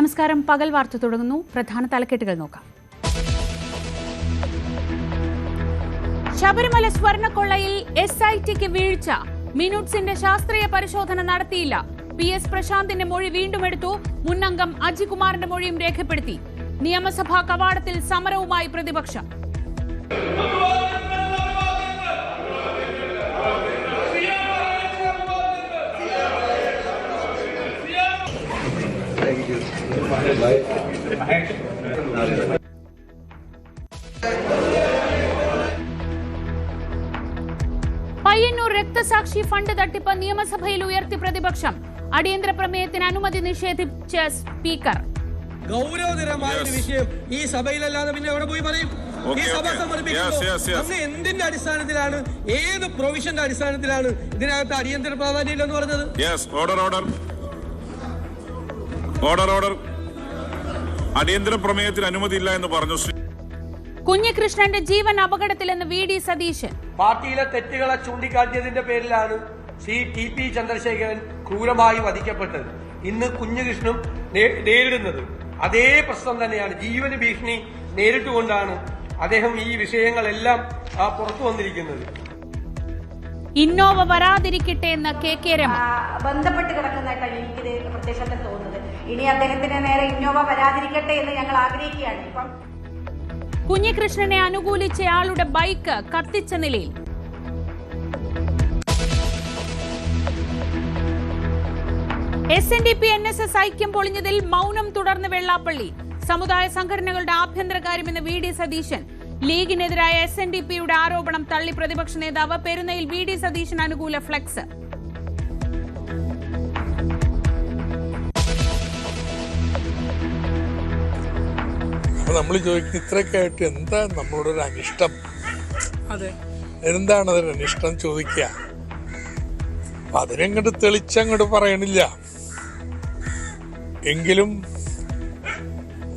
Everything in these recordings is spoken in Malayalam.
നമസ്കാരം. പകൽ വാർത്ത തുടങ്ങുന്നു. പ്രധാന തലക്കെട്ടുകൾ നോക്കാം. ശബരിമല സ്വർണ്ണക്കൊള്ളയിൽ SITക്ക് വീഴ്ച. മിനുട്സിന്റെ ശാസ്ത്രീയ പരിശോധന നടത്തിയില്ല. PS പ്രശാന്തിന്റെ മൊഴി വീണ്ടും എടുത്തു. മുന്നംഗം അജികുമാറിന്റെ മൊഴിയും രേഖപ്പെടുത്തി. നിയമസഭാ കവാടത്തിൽ സമരവുമായി പ്രതിപക്ഷം. പയ്യന്നൂർ രക്തസാക്ഷി ഫണ്ട് തട്ടിപ്പ് നിയമസഭയിൽ ഉയർത്തി പ്രതിപക്ഷം. അടിയന്തര പ്രമേയത്തിന് അനുമതി നിഷേധിച്ച സ്പീക്കർ. ഗൗരവതരമായ ഒരു വിഷയം ഈ സഭയിലല്ലാതെ പിന്നെ എവിടെ പോയി പറയും? ഈ സഭ സമർപ്പിക്കുമ്പോൾ എന്തിന്റെ അടിസ്ഥാനത്തിലാണ്, ഏത് പ്രൊവിഷന്റെ അടിസ്ഥാനത്തിലാണ് ഇതിനകത്ത് അടിയന്തര പ്രാധാന്യം എന്ന് പറഞ്ഞത്? ഓർഡർ അടിയന്തര പ്രമേയത്തിന് അനുമതിയില്ല എന്ന് പറഞ്ഞു. കുഞ്ഞികൃഷ്ണന്റെ ജീവൻ അപകടത്തിലെന്ന് VD സതീശൻ. പാർട്ടിയിലെ തെറ്റുകളെ ചൂണ്ടിക്കാട്ടിയതിന്റെ പേരിലാണ് TP ചന്ദ്രശേഖരൻ ക്രൂരമായി വധിക്കപ്പെട്ടത്. ഇന്ന് കുഞ്ഞികൃഷ്ണനും നേരിടുന്നത് അതേ പ്രശ്നം തന്നെയാണ്. ജീവന് ഭീഷണി നേരിട്ടുകൊണ്ടാണ് അദ്ദേഹം ഈ വിഷയങ്ങളെല്ലാം പുറത്തു വന്നിരിക്കുന്നത്. ഇന്നോവ വരാതിരിക്കട്ടെ എന്ന് KK രമ. ബന്ധപ്പെട്ട് കിടക്കുന്നതായിട്ടാണ് എനിക്ക് പ്രത്യക്ഷത്തിൽ തോന്നുന്നത്. ഇനി അദ്ദേഹത്തിന് നേരെ ഇന്നോവ വരാതിരിക്കട്ടെ എന്ന് ഞങ്ങൾ ആഗ്രഹിക്കുകയാണ്. ഇപ്പം കുഞ്ഞികൃഷ്ണനെ അനുകൂലിച്ചയാളുടെ ബൈക്ക് കത്തിച്ച നിലയിൽ. SNDP NSS ഐക്യം പൊളിഞ്ഞതിൽ മൗനം തുടർന്ന് വെള്ളാപ്പള്ളി. സമുദായ സംഘടനകളുടെ ആഭ്യന്തരകാര്യമെന്ന് VD സതീശൻ. ലീഗിനെതിരായ SNDPയുടെ ആരോപണം തള്ളി പ്രതിപക്ഷ നേതാവ്. പെരുന്നയിൽ VD സതീശൻ അനുകൂല ഫ്ലെക്സ്. നമ്മൾ ചോദിക്കുന്നത് ഇത്രയൊക്കെ ആയിട്ട് എന്താ നമ്മളോട് ഒരു അനിഷ്ടം? എന്താണ് അതൊരു അനിഷ്ടം ചോദിക്കുക? അതിനങ്ങോട്ട് തെളിച്ചങ്ങോട്ട് പറയണില്ല. എങ്കിലും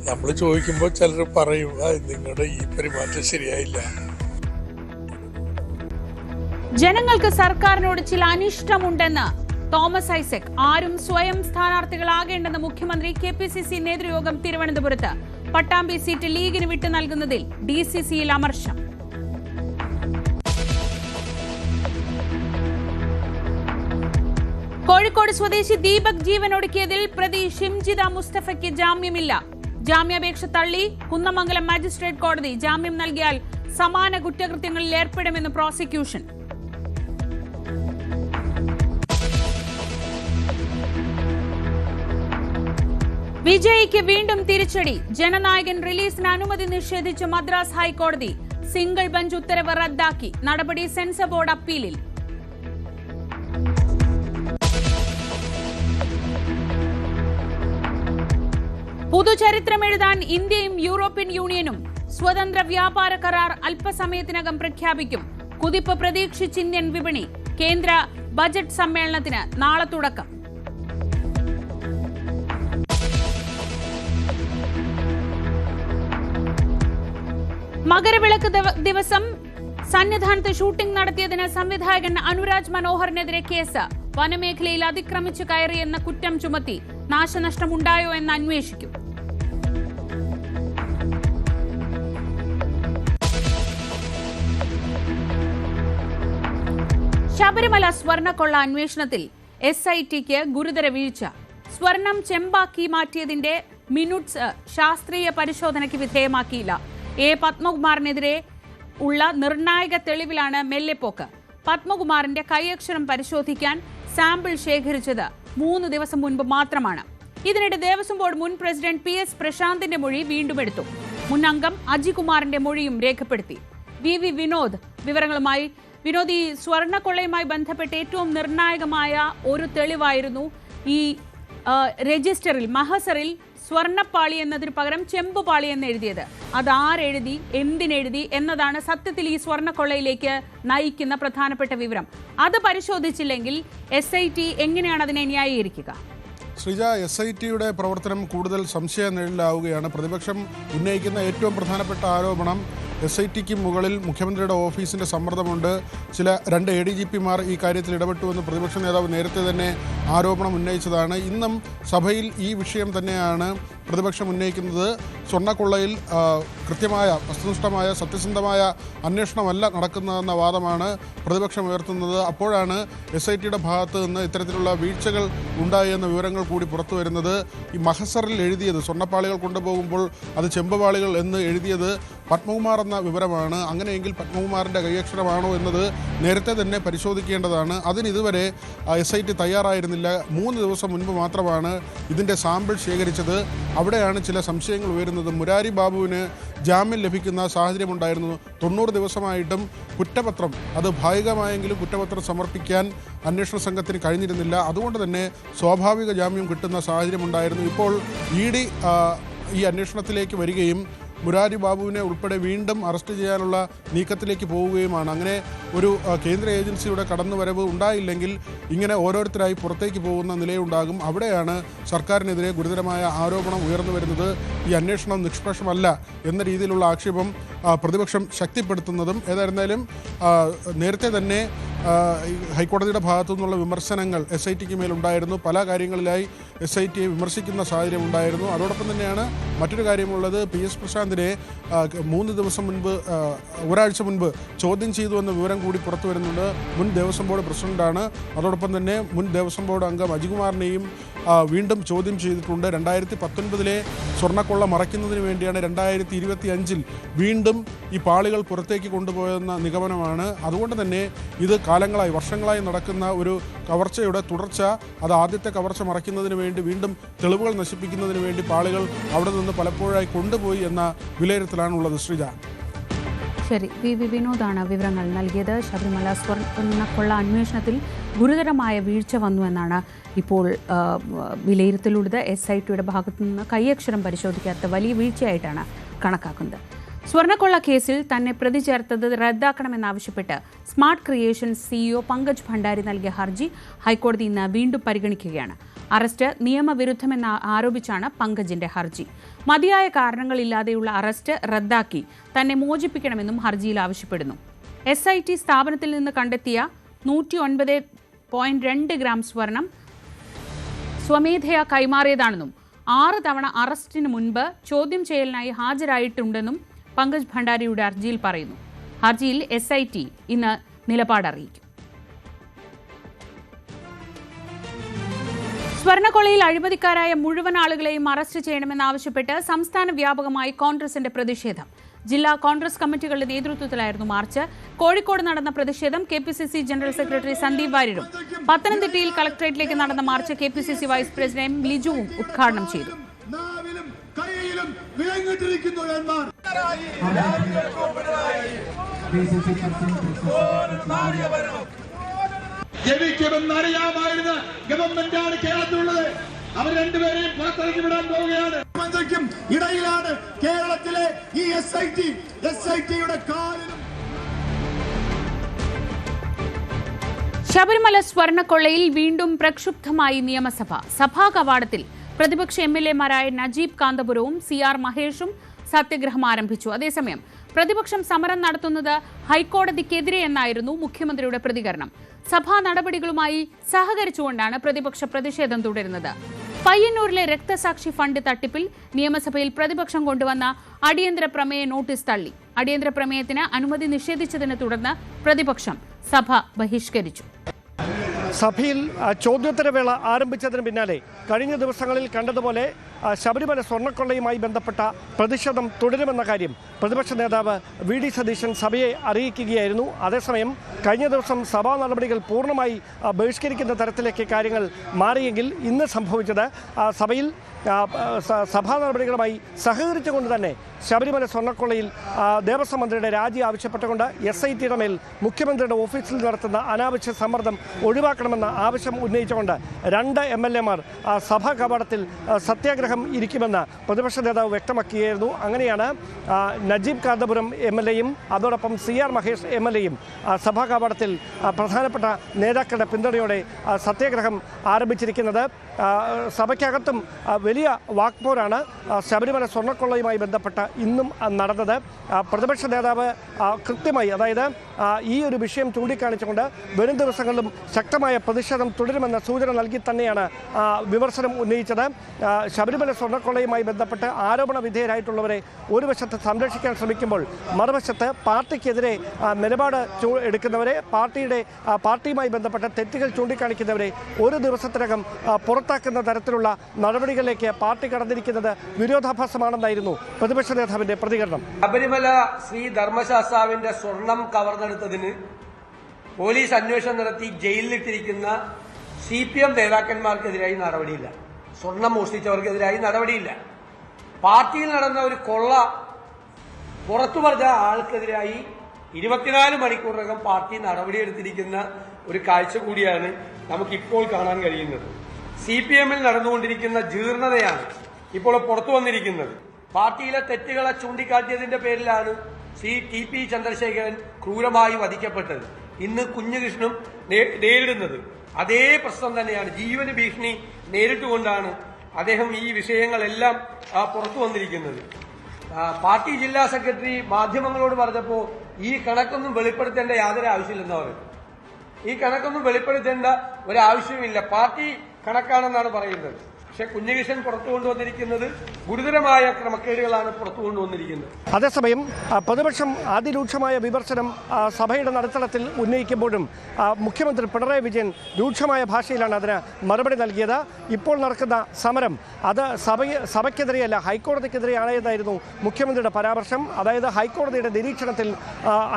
നമ്മൾ ചോദിക്കുമ്പോൾ ചിലർ പറയും നിങ്ങളുടെ ഈ പെരുമാറ്റം ശരിയായില്ല. ജനങ്ങൾക്ക് സർക്കാരിനോട് ചില അനിഷ്ടമുണ്ടെന്ന് തോമസ് ഐസക്. ആരും സ്വയം സ്ഥാനാർത്ഥികളാകേണ്ടെന്ന് മുഖ്യമന്ത്രി. KPCC നേതൃയോഗം തിരുവനന്തപുരത്ത്. പട്ടാമ്പി സീറ്റ് ലീഗിന് വിട്ടു നൽകുന്നതിൽ DCCയിൽ അമർഷം. കോഴിക്കോട് സ്വദേശി ദീപക് ജീവനൊടുക്കിയതിൽ പ്രതി ഷിംജിത മുസ്തഫയ്ക്ക് ജാമ്യമില്ല. ജാമ്യാപേക്ഷ തള്ളി കുന്നമംഗലം മജിസ്ട്രേറ്റ് കോടതി. ജാമ്യം നൽകിയാൽ സമാന കുറ്റകൃത്യങ്ങളിൽ ഏർപ്പെടുമെന്ന് പ്രോസിക്യൂഷൻ. വിജയ്ക്ക് വീണ്ടും തിരിച്ചടി. ജനനായകൻ റിലീസിന് അനുമതി നിഷേധിച്ച മദ്രാസ് ഹൈക്കോടതി. സിംഗിൾ ബെഞ്ച് ഉത്തരവ് റദ്ദാക്കി. നടപടി സെൻസർ ബോർഡ് അപ്പീലിൽ. പുതുചരിത്രമെഴുതാൻ ഇന്ത്യയും യൂറോപ്യൻ യൂണിയനും. സ്വതന്ത്ര വ്യാപാര കരാർ അല്പസമയത്തിനകം പ്രഖ്യാപിക്കും. കുതിപ്പ് പ്രതീക്ഷിച്ച് ഇന്ത്യൻ വിപണി. കേന്ദ്ര ബജറ്റ് സമ്മേളനത്തിന് നാളെ തുടക്കം. മകരവിളക്ക് ദിവസം സന്നിധാനത്ത് ഷൂട്ടിംഗ് നടത്തിയതിന് സംവിധായകൻ അനുരാജ് മനോഹറിനെതിരെ കേസ്. വനമേഖലയിൽ അതിക്രമിച്ചു കയറിയെന്ന കുറ്റം ചുമത്തി. നാശനഷ്ടമുണ്ടായോ എന്ന് അന്വേഷിക്കും. ശബരിമല സ്വർണ്ണക്കൊള്ള അന്വേഷണത്തിൽ SITക്ക് ഗുരുതര വീഴ്ച. സ്വർണം ചെമ്പാക്കി മാറ്റിയതിന്റെ മിനുട്സ് ശാസ്ത്രീയ പരിശോധനയ്ക്ക് വിധേയമാക്കിയില്ല. പത്മകുമാറിനെതിരെ ഉള്ള നിർണായക തെളിവിലാണ് മെല്ലെപ്പോക്ക്. പത്മകുമാറിന്റെ കൈയക്ഷരം പരിശോധിക്കാൻ സാമ്പിൾ ശേഖരിച്ചത് 3 ദിവസം മുൻപ് മാത്രമാണ്. ഇതിനിടെ ദേവസ്വം ബോർഡ് മുൻ പ്രസിഡന്റ് PS പ്രശാന്തിന്റെ മൊഴി വീണ്ടും എടുത്തു. മുൻ അംഗം അജികുമാറിന്റെ മൊഴിയും രേഖപ്പെടുത്തി. VV വിനോദ് വിവരങ്ങളുമായി. വിനോദ്, ഈ സ്വർണ്ണക്കൊള്ളയുമായി ബന്ധപ്പെട്ട് ഏറ്റവും നിർണായകമായ ഒരു തെളിവായിരുന്നു ഈ രജിസ്റ്ററിൽ, മഹസറിൽ സ്വർണ്ണപ്പാളി എന്നതിന് പകരം ചെമ്പുപാളി എന്ന് എഴുതിയത്. അതാരെഴുതി, എന്തിനെഴുതി എന്നതാണ് സത്യത്തിൽ ഈ സ്വർണ്ണക്കൊള്ളയിലേക്ക് നയിക്കുന്ന പ്രധാനപ്പെട്ട വിവരം. അത് പരിശോധിച്ചില്ലെങ്കിൽ SIT എങ്ങനെയാണ് അതിനെ ന്യായീകരിക്കുക? ശ്രീജ, SITയുടെ പ്രവർത്തനം കൂടുതൽ സംശയ നിഴലിലാവുകയാണ്. പ്രതിപക്ഷം ഉന്നയിക്കുന്ന ഏറ്റവും പ്രധാനപ്പെട്ട ആരോപണം SITക്ക് മുകളിൽ മുഖ്യമന്ത്രിയുടെ ഓഫീസിൻ്റെ സമ്മർദ്ദമുണ്ട്. ചില 2 ADGPമാർ ഈ കാര്യത്തിൽ ഇടപെട്ടുവെന്ന് പ്രതിപക്ഷ നേതാവ് നേരത്തെ തന്നെ ആരോപണം ഉന്നയിച്ചതാണ്. ഇന്നും സഭയിൽ ഈ വിഷയം തന്നെയാണ് പ്രതിപക്ഷം ഉന്നയിക്കുന്നത്. സ്വർണ്ണക്കൊള്ളയിൽ കൃത്യമായ വസ്തുനിഷ്ഠമായ സത്യസന്ധമായ അന്വേഷണമല്ല നടക്കുന്നതെന്ന വാദമാണ് പ്രതിപക്ഷം ഉയർത്തുന്നത്. അപ്പോഴാണ് SITയുടെ ഭാഗത്ത് നിന്ന് ഇത്തരത്തിലുള്ള വീഴ്ചകൾ ഉണ്ടായെന്ന വിവരങ്ങൾ കൂടി പുറത്തു വരുന്നത്. ഈ മഹസറിൽ എഴുതിയത് സ്വർണ്ണപ്പാളികൾ കൊണ്ടുപോകുമ്പോൾ അത് ചെമ്പുപാളികൾ എന്ന് എഴുതിയത് പത്മകുമാർ എന്ന വിവരമാണ്. അങ്ങനെയെങ്കിൽ പത്മകുമാറിൻ്റെ കൈയക്ഷരമാണോ എന്നത് നേരത്തെ തന്നെ പരിശോധിക്കേണ്ടതാണ്. അതിനിതുവരെ SIT തയ്യാറായിരുന്നില്ല. 3 ദിവസം മുൻപ് മാത്രമാണ് ഇതിൻ്റെ സാമ്പിൾ ശേഖരിച്ചത്. അവിടെയാണ് ചില സംശയങ്ങൾ ഉയരുന്നത്. മുരാരി ബാബുവിന് ജാമ്യം ലഭിക്കുന്ന സാഹചര്യമുണ്ടായിരുന്നു. 90 ദിവസമായിട്ടും കുറ്റപത്രം, അത് ഭാഗികമായെങ്കിലും കുറ്റപത്രം സമർപ്പിക്കാൻ അന്വേഷണ സംഘത്തിന് കഴിഞ്ഞിരുന്നില്ല. അതുകൊണ്ട് തന്നെ സ്വാഭാവിക ജാമ്യം കിട്ടുന്ന സാഹചര്യമുണ്ടായിരുന്നു. ഇപ്പോൾ ED ഈ അന്വേഷണത്തിലേക്ക് വരികയും മുരാരി ബാബുവിനെ ഉൾപ്പെടെ വീണ്ടും അറസ്റ്റ് ചെയ്യാനുള്ള നീക്കത്തിലേക്ക് പോവുകയുമാണ്. അങ്ങനെ ഒരു കേന്ദ്ര ഏജൻസിയുടെ കടന്നുവരവ് ഉണ്ടായില്ലെങ്കിൽ ഇങ്ങനെ ഓരോരുത്തരായി പുറത്തേക്ക് പോകുന്ന നിലയുണ്ടാകും. അവിടെയാണ് സർക്കാരിനെതിരെ ഗുരുതരമായ ആരോപണം ഉയർന്നു വരുന്നത്. ഈ അന്വേഷണം നിഷ്പക്ഷമല്ല എന്ന രീതിയിലുള്ള ആക്ഷേപം പ്രതിപക്ഷം ശക്തിപ്പെടുത്തുന്നതും. ഏതായിരുന്നാലും നേരത്തെ തന്നെ ഹൈക്കോടതിയുടെ ഭാഗത്തു നിന്നുള്ള വിമർശനങ്ങൾ SITക്ക് മേലുണ്ടായിരുന്നു. പല കാര്യങ്ങളിലായി SITയെ വിമർശിക്കുന്ന സാഹചര്യം ഉണ്ടായിരുന്നു. അതോടൊപ്പം തന്നെയാണ് മറ്റൊരു കാര്യമുള്ളത്. PS പ്രശാന്തിനെ 3 ദിവസം മുൻപ്, ഒരാഴ്ച മുൻപ് ചോദ്യം ചെയ്തു എന്ന വിവരം കൂടി പുറത്തു വരുന്നുണ്ട്. മുൻ ദേവസ്വം ബോർഡ് പ്രസിഡന്റാണ്. അതോടൊപ്പം തന്നെ മുൻ ദേവസ്വം ബോർഡ് അംഗം അജികുമാറിനെയും വീണ്ടും ചോദ്യം ചെയ്തിട്ടുണ്ട്. 2019 സ്വർണ്ണക്കൊള്ള മറയ്ക്കുന്നതിന് വേണ്ടിയാണ് 2025 വീണ്ടും ഈ പാളികൾ പുറത്തേക്ക് കൊണ്ടുപോയെന്ന നിഗമനമാണ്. അതുകൊണ്ട് തന്നെ ഇത് കാലങ്ങളായി, വർഷങ്ങളായി നടക്കുന്ന ഒരു കവർച്ചയുടെ തുടർച്ച. അത് ആദ്യത്തെ കവർച്ച മറയ്ക്കുന്നതിന് വേണ്ടി വീണ്ടും തെളിവുകൾ നശിപ്പിക്കുന്നതിന് വേണ്ടി പാളികൾ അവിടെ നിന്ന് പലപ്പോഴായി കൊണ്ടുപോയി എന്ന വിലയിരുത്തലാണുള്ളത്. ശ്രീജ. ശരി, VV വിനോദാണ് വിവരങ്ങൾ നൽകിയത്. ശബരിമല സ്വർണ്ണക്കൊള്ള അന്വേഷണത്തിൽ ഗുരുതരമായ വീഴ്ച വന്നു എന്നാണ് ഇപ്പോൾ വിലയിരുത്തലുള്ളത്. SITയുടെ ഭാഗത്തു നിന്ന് കൈയക്ഷരം പരിശോധിക്കാത്ത വലിയ വീഴ്ചയായിട്ടാണ് കണക്കാക്കുന്നത്. സ്വർണ്ണക്കൊള്ള കേസിൽ തന്നെ പ്രതി ചേർത്തത് റദ്ദാക്കണമെന്നാവശ്യപ്പെട്ട് smart creations CEO Pankaj Bhandari നൽകിയ ഹർജി ഹൈക്കോടതി ഇന്ന് വീണ്ടും പരിഗണിക്കുകയാണ്. അറസ്റ്റ് നിയമവിരുദ്ധമെന്ന് ആരോപിച്ചാണ് പങ്കജിന്റെ ഹർജി. മതിയായ കാരണങ്ങളില്ലാതെയുള്ള അറസ്റ്റ് റദ്ദാക്കി തന്നെ മോചിപ്പിക്കണമെന്നും ഹർജിയിൽ ആവശ്യപ്പെടുന്നു. SIT സ്ഥാപനത്തിൽ നിന്ന് കണ്ടെത്തിയ 109.2 ഗ്രാം സ്വർണം സ്വമേധയാ കൈമാറിയതാണെന്നും 6 തവണ അറസ്റ്റിന് മുൻപ് ചോദ്യം ചെയ്യലിനായി ഹാജരായിട്ടുണ്ടെന്നും പങ്കജ് ഭണ്ഡാരിയുടെ ഹർജിയിൽ പറയുന്നു. ഹർജിയിൽ SIT ഇന്ന് നിലപാടറിയിക്കും. സ്വർണ്ണക്കൊള്ളയിൽ അഴിമതിക്കാരായ മുഴുവൻ ആളുകളെയും അറസ്റ്റ് ചെയ്യണമെന്നാവശ്യപ്പെട്ട് സംസ്ഥാന വ്യാപകമായി കോൺഗ്രസിന്റെ പ്രതിഷേധം. ജില്ലാ കോൺഗ്രസ് കമ്മിറ്റികളുടെ നേതൃത്വത്തിലായിരുന്നു മാർച്ച്. കോഴിക്കോട് നടന്ന പ്രതിഷേധം KPCC ജനറൽ സെക്രട്ടറി സന്ദീപ് വാര്യരും, പത്തനംതിട്ടയിൽ കളക്ടറേറ്റിലേക്ക് നടന്ന march KPCC vice president M. ലിജുവും ഉദ്ഘാടനം ചെയ്തു. ജനിക്കുമെന്നറിയാമായിരുന്ന ഗവൺമെന്റാണ് കേരളത്തിലുള്ളത്. അവർ രണ്ടുപേരെയും പുറത്തിറക്കി വിടാൻ പോവുകയാണ്. മന്ത്രിക്കും ഇടയിലാണ് കേരളത്തിലെ ഈ SITയുടെ കാലിലും. ശബരിമല സ്വർണ്ണക്കൊള്ളയിൽ വീണ്ടും പ്രക്ഷുബ്ധമായി നിയമസഭ. സഭാ കവാടത്തിൽ പ്രതിപക്ഷ MLAമാരായ നജീബ് കാന്തപുരവും CR മഹേഷും സത്യഗ്രഹം ആരംഭിച്ചു. അതേസമയം പ്രതിപക്ഷം സമരം നടത്തുന്നത് ഹൈക്കോടതിക്കെതിരെയെന്നായിരുന്നു മുഖ്യമന്ത്രിയുടെ പ്രതികരണം. സഭാ നടപടികളുമായി സഹകരിച്ചുകൊണ്ടാണ് പ്രതിപക്ഷ പ്രതിഷേധം തുടരുന്നത്. പയ്യന്നൂരിലെ രക്തസാക്ഷി ഫണ്ട് തട്ടിപ്പിൽ നിയമസഭയിൽ പ്രതിപക്ഷം കൊണ്ടുവന്ന അടിയന്തര പ്രമേയ നോട്ടീസ് തള്ളി. അടിയന്തര പ്രമേയത്തിന് അനുമതി നിഷേധിച്ചതിനെ തുടർന്ന് പ്രതിപക്ഷം സഭ ബഹിഷ്കരിച്ചു. സഭയിൽ ചോദ്യോത്തരവേള ആരംഭിച്ചതിന് പിന്നാലെ കഴിഞ്ഞ ദിവസങ്ങളിൽ കണ്ടതുപോലെ ശബരിമല സ്വർണ്ണക്കൊള്ളയുമായി ബന്ധപ്പെട്ട പ്രതിഷേധം തുടരുമെന്ന കാര്യം പ്രതിപക്ഷ നേതാവ് VD സതീശൻ സഭയെ അറിയിക്കുകയായിരുന്നു. അതേസമയം കഴിഞ്ഞ ദിവസം സഭാ നടപടികൾ പൂർണ്ണമായി ബഹിഷ്കരിക്കുന്ന തരത്തിലേക്ക് കാര്യങ്ങൾ മാറിയെങ്കിൽ ഇന്ന് സംഭവിച്ചത് സഭയിൽ സഭാ നടപടികളുമായി സഹകരിച്ചുകൊണ്ട് തന്നെ ശബരിമല സ്വർണ്ണക്കൊള്ളയിൽ ദേവസ്വം മന്ത്രിയുടെ രാജി ആവശ്യപ്പെട്ടുകൊണ്ട് SITയുടെ മേൽ മുഖ്യമന്ത്രിയുടെ ഓഫീസിൽ നടത്തുന്ന അനാവശ്യ സമ്മർദ്ദം ഒഴിവാക്കണമെന്ന ആവശ്യം ഉന്നയിച്ചുകൊണ്ട് 2 MLAമാർ സഭാ കവാടത്തിൽ സത്യാഗ്രഹം സത്യാഗ്രഹം ഇരിക്കുമെന്ന് പ്രതിപക്ഷ നേതാവ് വ്യക്തമാക്കുകയായിരുന്നു. അങ്ങനെയാണ് നജീബ് കാന്തപുരം MLA-യും അതോടൊപ്പം CR മഹേഷ് MLA-യും സഭാ കവാടത്തിൽ പ്രധാനപ്പെട്ട നേതാക്കളുടെ പിന്തുണയോടെ സത്യാഗ്രഹം ആരംഭിച്ചിരിക്കുന്നത്. സഭയ്ക്കകത്തും വലിയ വാക്പോരാണ് ശബരിമല സ്വർണ്ണക്കൊള്ളയുമായി ബന്ധപ്പെട്ട് ഇന്നും നടന്നത്. പ്രതിപക്ഷ നേതാവ് കൃത്യമായി, അതായത് ഈ ഒരു വിഷയം ചൂണ്ടിക്കാണിച്ചുകൊണ്ട് വരും ദിവസങ്ങളിലും ശക്തമായ പ്രതിഷേധം തുടരുമെന്ന സൂചന നൽകി തന്നെയാണ് വിമർശനം ഉന്നയിച്ചത്. ശബരിമല സ്വർണ്ണക്കൊള്ളയുമായി ബന്ധപ്പെട്ട് ആരോപണ വിധേയരായിട്ടുള്ളവരെ ഒരു വശത്ത് സംരക്ഷിക്കാൻ ശ്രമിക്കുമ്പോൾ മറുവശത്ത് പാർട്ടിക്കെതിരെ നിലപാട് എടുക്കുന്നവരെ, പാർട്ടിയുമായി ബന്ധപ്പെട്ട തെറ്റുകൾ ചൂണ്ടിക്കാണിക്കുന്നവരെ ഒരു ദിവസത്തിനകം പുറത്താക്കുന്ന തരത്തിലുള്ള നടപടികളിലേക്ക് പാർട്ടി കടന്നിരിക്കുന്നത് വിരോധാഭാസമാണെന്നായിരുന്നു പ്രതിപക്ഷ നേതാവിന്റെ പ്രതികരണം. ശബരിമല ശ്രീ ധർമ്മശാസ്താവിന്റെ സ്വർണം കവർന്നെടുത്തതിന് പോലീസ് അന്വേഷണം നടത്തി ജയിലിലിട്ടിരിക്കുന്ന CPM നേതാക്കന്മാർക്കെതിരായി നടപടിയില്ല. സ്വർണം മോഷ്ടിച്ചവർക്കെതിരായി നടപടിയില്ല. പാർട്ടിയിൽ നടന്ന ഒരു കൊള്ള പുറത്തു പറഞ്ഞ ആൾക്കെതിരായി 24 മണിക്കൂറിനകം പാർട്ടി നടപടിയെടുത്തിരിക്കുന്ന ഒരു കാഴ്ച കൂടിയാണ് നമുക്കിപ്പോൾ കാണാൻ കഴിയുന്നത്. CPM-ൽ നടന്നുകൊണ്ടിരിക്കുന്ന ജീർണതയാണ് ഇപ്പോൾ പുറത്തു വന്നിരിക്കുന്നത്. പാർട്ടിയിലെ തെറ്റുകളെ ചൂണ്ടിക്കാട്ടിയതിന്റെ പേരിലാണ് TP ചന്ദ്രശേഖരൻ ക്രൂരമായി വധിക്കപ്പെട്ടത്. ഇന്ന് കുഞ്ഞുകൃഷ്ണനും നേരിടുന്നത് അതേ പ്രശ്നം തന്നെയാണ്. ജീവന് ഭീഷണി നേരിട്ടുകൊണ്ടാണ് അദ്ദേഹം ഈ വിഷയങ്ങളെല്ലാം പുറത്തു വന്നിരിക്കുന്നത്. പാർട്ടി ജില്ലാ സെക്രട്ടറി മാധ്യമങ്ങളോട് പറഞ്ഞപ്പോൾ ഈ കണക്കൊന്നും വെളിപ്പെടുത്തേണ്ട യാതൊരു ആവശ്യമില്ലെന്ന് പറയും. ഈ കണക്കൊന്നും വെളിപ്പെടുത്തേണ്ട ഒരാവശ്യവുമില്ല, പാർട്ടി കണക്കാണെന്നാണ് പറയുന്നത്. പക്ഷെ കുഞ്ഞകൃഷ്ണൻ പുറത്തു കൊണ്ടുവന്നിരിക്കുന്നത് ഗുരുതരമായ ക്രമക്കേടുകളാണ് പുറത്തു കൊണ്ടുവന്നിരിക്കുന്നത്. അതേസമയം പ്രതിപക്ഷം അതിരൂക്ഷമായ വിമർശനം സഭയുടെ നടുത്തളത്തിൽ ഉന്നയിക്കുമ്പോഴും മുഖ്യമന്ത്രി പിണറായി വിജയൻ രൂക്ഷമായ ഭാഷയിലാണ് അതിന് മറുപടി നൽകിയത്. ഇപ്പോൾ നടക്കുന്ന സമരം അത് സഭയ്ക്കെതിരെയല്ല, ഹൈക്കോടതിക്കെതിരെയാണ് എന്നായിരുന്നു മുഖ്യമന്ത്രിയുടെ പരാമർശം. അതായത് ഹൈക്കോടതിയുടെ നിരീക്ഷണത്തിൽ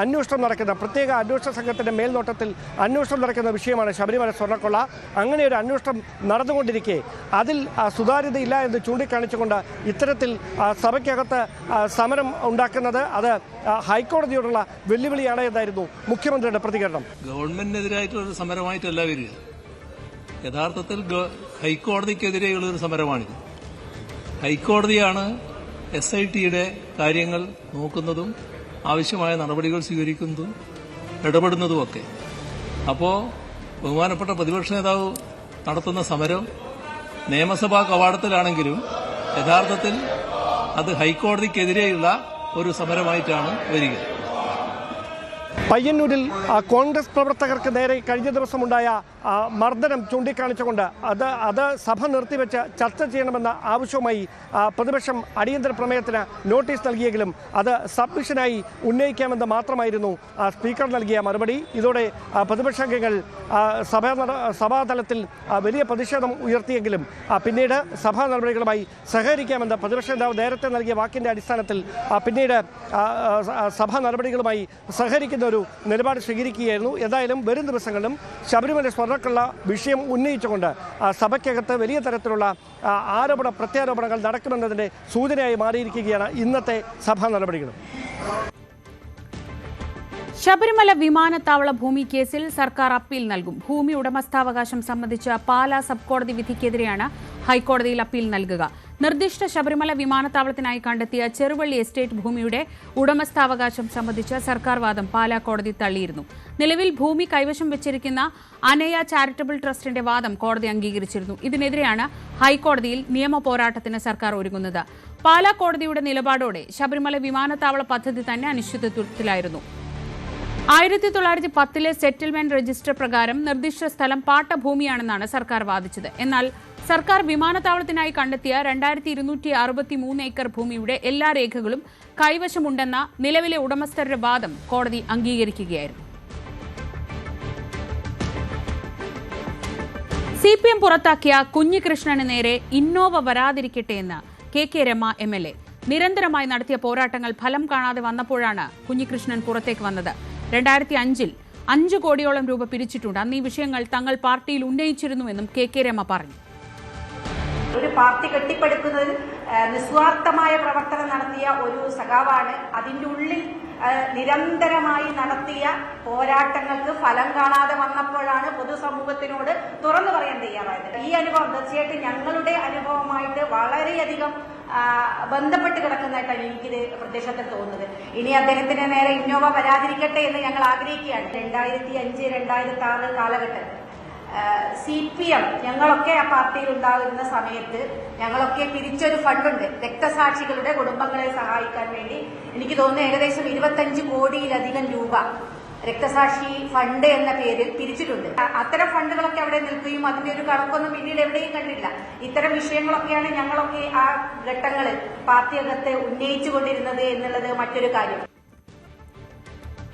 അന്വേഷണം നടക്കുന്ന, പ്രത്യേക അന്വേഷണ സംഘത്തിന്റെ മേൽനോട്ടത്തിൽ അന്വേഷണം നടക്കുന്ന വിഷയമാണ് ശബരിമല സ്വർണ്ണക്കൊള്ള. അങ്ങനെ ഒരു അന്വേഷണം നടന്നുകൊണ്ടിരിക്കെ അതിൽ സുതാര്യതയില്ല എന്ന് ചൂണ്ടിക്കാണിച്ചുകൊണ്ട് ഇത്തരത്തിൽ സഭയ്ക്കകത്ത് സമരം ഉണ്ടാക്കുന്നത് അത് ഹൈക്കോടതിയോടുള്ള വെല്ലുവിളിയാണ് എന്നായിരുന്നു മുഖ്യമന്ത്രിയുടെ പ്രതികരണം. ഗവൺമെന്റിനെതിരായിട്ടുള്ള സമരമായിട്ടല്ല വരിക, യഥാർത്ഥത്തിൽ ഹൈക്കോടതിക്കെതിരെയുള്ളൊരു സമരമാണിത്. ഹൈക്കോടതിയാണ് SIT-യുടെ കാര്യങ്ങൾ നോക്കുന്നതും ആവശ്യമായ നടപടികൾ സ്വീകരിക്കുന്നതും ഇടപെടുന്നതുമൊക്കെ. അപ്പോൾ ബഹുമാനപ്പെട്ട പ്രതിപക്ഷ നേതാവ് നടത്തുന്ന സമരം നിയമസഭാ കവാടത്തിലാണെങ്കിലും യഥാർത്ഥത്തിൽ അത് ഹൈക്കോടതിക്കെതിരെയുള്ള ഒരു സമരമായിട്ടാണ് വരിക. പയ്യന്നൂരിൽ കോൺഗ്രസ് പ്രവർത്തകർക്ക് നേരെ കഴിഞ്ഞ ദിവസമുണ്ടായ മർദ്ദനം ചൂണ്ടിക്കാണിച്ചുകൊണ്ട് അത് സഭ നിർത്തിവെച്ച് ചർച്ച ചെയ്യണമെന്ന ആവശ്യവുമായി പ്രതിപക്ഷം അടിയന്തര പ്രമേയത്തിന് നോട്ടീസ് നൽകിയെങ്കിലും അത് സബ്മിഷനായി ഉന്നയിക്കാമെന്ന് മാത്രമായിരുന്നു സ്പീക്കർ നൽകിയ മറുപടി. ഇതോടെ പ്രതിപക്ഷാംഗങ്ങൾ സഭാതലത്തിൽ വലിയ പ്രതിഷേധം ഉയർത്തിയെങ്കിലും പിന്നീട് സഭാ നടപടികളുമായി സഹകരിക്കാമെന്ന് പ്രതിപക്ഷ നേതാവ് നേരത്തെ നൽകിയ വാക്കിന്റെ അടിസ്ഥാനത്തിൽ പിന്നീട് സഭാ നടപടികളുമായി സഹകരിക്കുന്ന ഒരു നിലപാട് സ്വീകരിക്കുകയായിരുന്നു. എന്തായാലും വരും ദിവസങ്ങളിലും ശബരിമല സ്വർണ്ണക്കൊള്ള വിഷയം ഉന്നയിച്ചുകൊണ്ട് സഭയ്ക്കകത്ത് വലിയ തരത്തിലുള്ള ആരോപണ പ്രത്യാരോപണങ്ങൾ നടക്കുമെന്നതിന്റെ സൂചനയായി മാറിയിരിക്കുകയാണ് ഇന്നത്തെ സഭാ നടപടികളും. ശബരിമല വിമാനത്താവള ഭൂമി കേസിൽ സർക്കാർ അപ്പീൽ നൽകും. ഭൂമി ഉടമസ്ഥാവകാശം സംബന്ധിച്ച പാലാ സബ് കോടതി വിധിക്കെതിരെയാണ് ഹൈക്കോടതിയിൽ അപ്പീൽ നൽകുക. നിർദ്ദിഷ്ട ശബരിമല വിമാനത്താവളത്തിനായി കണ്ടെത്തിയ ചെറുവള്ളി എസ്റ്റേറ്റ് ഭൂമിയുടെ ഉടമസ്ഥാവകാശം സംബന്ധിച്ച സർക്കാർ വാദം പാലാ കോടതി തള്ളിയിരുന്നു. നിലവിൽ ഭൂമി കൈവശം വെച്ചിരിക്കുന്ന അനയ ചാരിറ്റബിൾ ട്രസ്റ്റിന്റെ വാദം കോടതി അംഗീകരിച്ചിരുന്നു. ഇതിനെതിരെയാണ് ഹൈക്കോടതിയിൽ നിയമ പോരാട്ടത്തിന് സർക്കാർ ഒരുങ്ങുന്നത്. പാലാ കോടതിയുടെ നിലപാടോടെ ശബരിമല വിമാനത്താവള പദ്ധതി തന്നെ അനിശ്ചിതത്വത്തിലായിരുന്നു. 1910 സെറ്റിൽമെന്റ് രജിസ്റ്റർ പ്രകാരം നിർദ്ദിഷ്ട സ്ഥലം പാട്ടഭൂമിയാണെന്നാണ് സർക്കാർ വാദിച്ചത്. എന്നാൽ സർക്കാർ വിമാനത്താവളത്തിനായി കണ്ടെത്തിയ 2263 ഏക്കർ ഭൂമിയുടെ എല്ലാ രേഖകളും കൈവശമുണ്ടെന്ന നിലവിലെ ഉടമസ്ഥരുടെ വാദം കോടതി അംഗീകരിക്കുകയായിരുന്നു. CPM പുറത്താക്കിയ കുഞ്ഞികൃഷ്ണന് നേരെ ഇന്നോവ വരാതിരിക്കട്ടെ എന്ന് KK രമ MLA നിരന്തരമായി നടത്തിയ പോരാട്ടങ്ങൾ ഫലം കാണാതെ വന്നപ്പോഴാണ് കുഞ്ഞികൃഷ്ണൻ പുറത്തേക്ക് വന്നത്. 2005-ൽ 5 കോടിയോളം രൂപ പിരിച്ചിട്ടുണ്ട്. അന്ന് ഈ വിഷയങ്ങൾ തങ്ങൾ പാർട്ടിയിൽ ഉന്നയിച്ചിരുന്നുവെന്നും KK രമ പറഞ്ഞു. ഒരു പാർട്ടി കെട്ടിപ്പടുക്കുന്നതിൽ നിസ്വാർത്ഥമായ പ്രവർത്തനം നടത്തിയ ഒരു സഖാവാണ്. അതിൻ്റെ ഉള്ളിൽ നിരന്തരമായി നടത്തിയ പോരാട്ടങ്ങൾക്ക് ഫലം കാണാതെ വന്നപ്പോഴാണ് പൊതു പൊതുസമൂഹത്തിനോട് തുറന്നു പറയാൻ തയ്യാറായത്. ഈ അനുഭവം തീർച്ചയായിട്ടും ഞങ്ങളുടെ അനുഭവമായിട്ട് വളരെയധികം ബന്ധപ്പെട്ട് കിടക്കുന്നതായിട്ടാണ് എനിക്കിത് പ്രത്യക്ഷത്തിൽ തോന്നുന്നത്. ഇനി അദ്ദേഹത്തിന് നേരെ ഇന്നോവ വരാതിരിക്കട്ടെ എന്ന് ഞങ്ങൾ ആഗ്രഹിക്കുകയാണ്. 2005, 2006 കാലഘട്ടത്തിൽ CPM ഞങ്ങളൊക്കെ ആ പാർട്ടിയിൽ ഉണ്ടാകുന്ന സമയത്ത് ഞങ്ങളൊക്കെ പിരിച്ചൊരു ഫണ്ടുണ്ട് രക്തസാക്ഷികളുടെ കുടുംബങ്ങളെ സഹായിക്കാൻ വേണ്ടി. എനിക്ക് തോന്നുന്നു ഏകദേശം 25 കോടിയിലധികം രൂപ രക്തസാക്ഷി ഫണ്ട് എന്ന പേരിൽ പിരിച്ചിട്ടുണ്ട്. അത്തരം ഫണ്ടുകളൊക്കെ അവിടെ നിൽക്കുകയും അതിന്റെ ഒരു കണക്കൊന്നും പിന്നീട് എവിടെയും കണ്ടില്ല. ഇത്തരം വിഷയങ്ങളൊക്കെയാണ് ഞങ്ങളൊക്കെ ആ ഘട്ടങ്ങളിൽ പാർട്ടിയകത്ത് ഉന്നയിച്ചുകൊണ്ടിരുന്നത് എന്നുള്ളത് മറ്റൊരു കാര്യം.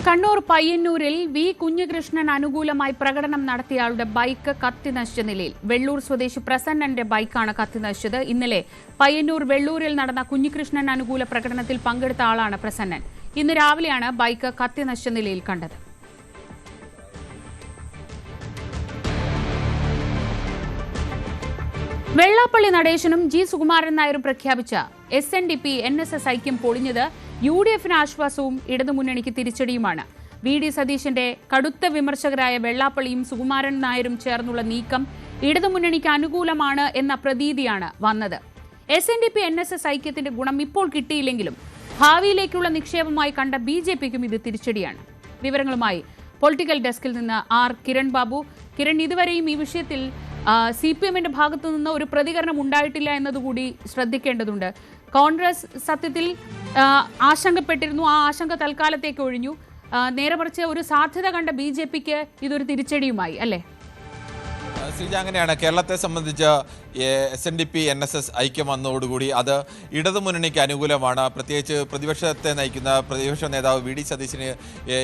കണ്ണൂർ പയ്യന്നൂരിൽ വി കുഞ്ഞികൃഷ്ണൻ അനുകൂലമായി പ്രകടനം നടത്തിയയാളുടെ ബൈക്ക് കത്തിനശിച്ച നിലയിൽ. വെള്ളൂർ സ്വദേശി പ്രസന്നന്റെ ബൈക്കാണ് കത്തിനശിച്ചത്. ഇന്നലെ പയ്യന്നൂർ വെള്ളൂരിൽ നടന്ന കുഞ്ഞികൃഷ്ണൻ അനുകൂല പ്രകടനത്തിൽ പങ്കെടുത്ത ആളാണ് പ്രസന്നൻ. ഇന്ന് രാവിലെയാണ് ബൈക്ക് കത്തിനശിച്ച നിലയിൽ കണ്ടത്. വെള്ളാപ്പള്ളി നടേശനും ജി സുകുമാരൻ നായരും പ്രഖ്യാപിച്ച SNDP NSS ഐക്യം പൊളിഞ്ഞത് UDF-ന് ആശ്വാസവും ഇടതുമുന്നണിക്ക് തിരിച്ചടിയുമാണ്. VD സതീശന്റെ കടുത്ത വിമർശകരായ വെള്ളാപ്പള്ളിയും സുകുമാരൻ നായരും ചേർന്നുള്ള നീക്കം ഇടതുമുന്നണിക്ക് അനുകൂലമാണ് എന്ന പ്രതീതിയാണ് വന്നത്. SNDP NSS ഐക്യത്തിന്റെ ഗുണം ഇപ്പോൾ കിട്ടിയില്ലെങ്കിലും ഭാവിയിലേക്കുള്ള നിക്ഷേപമായി കണ്ട BJPക്കും ഇത് തിരിച്ചടിയാണ്. വിവരങ്ങളുമായി പൊളിറ്റിക്കൽ ഡെസ്കിൽ നിന്ന് R കിരൺ ബാബു. കിരൺ, ഇതുവരെയും ഈ വിഷയത്തിൽ CPM-ന്റെ ഭാഗത്തു നിന്ന് ഒരു പ്രതികരണം ഉണ്ടായിട്ടില്ല എന്നതുകൂടി ശ്രദ്ധിക്കേണ്ടതുണ്ട്. കോൺഗ്രസ് സത്യത്തിൽ ആശങ്കപ്പെട്ടിരുന്നു, ആ ആശങ്ക തൽക്കാലത്തേക്ക് ഒഴിഞ്ഞു. നേരെ മറിച്ച് ഒരു സാധ്യത കണ്ട BJPക്ക് ഇതൊരു തിരിച്ചടിയുമായി അല്ലേ? ശ്രീജ, അങ്ങനെയാണ്. കേരളത്തെ സംബന്ധിച്ച് SNDP NSS ഐക്യം വന്നതോടുകൂടി അത് ഇടതുമുന്നണിക്ക് അനുകൂലമാണ്. പ്രത്യേകിച്ച് പ്രതിപക്ഷത്തെ നയിക്കുന്ന പ്രതിപക്ഷ നേതാവ് VD സതീശന്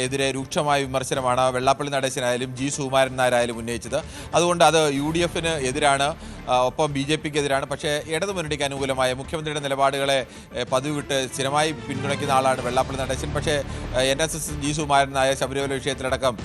എതിരെ രൂക്ഷമായ വിമർശനമാണ് വെള്ളാപ്പള്ളി നടേശനായാലും ജി സുകുമാരൻ നായരായാലും ഉന്നയിച്ചത്. അതുകൊണ്ട് അത് UDF-ന് എതിരാണ്, ഒപ്പം BJPക്ക് എതിരാണ്. പക്ഷേ ഇടതുമുന്നണിക്ക് അനുകൂലമായ മുഖ്യമന്ത്രിയുടെ നിലപാടുകളെ പതിവ് വിട്ട് സ്ഥിരമായി പിന്തുണയ്ക്കുന്ന ആളാണ് വെള്ളാപ്പള്ളി നടേശൻ. പക്ഷേ NSS ജി സുകുമാരൻ നായർ ശബരിമല വിഷയത്തിലടക്കം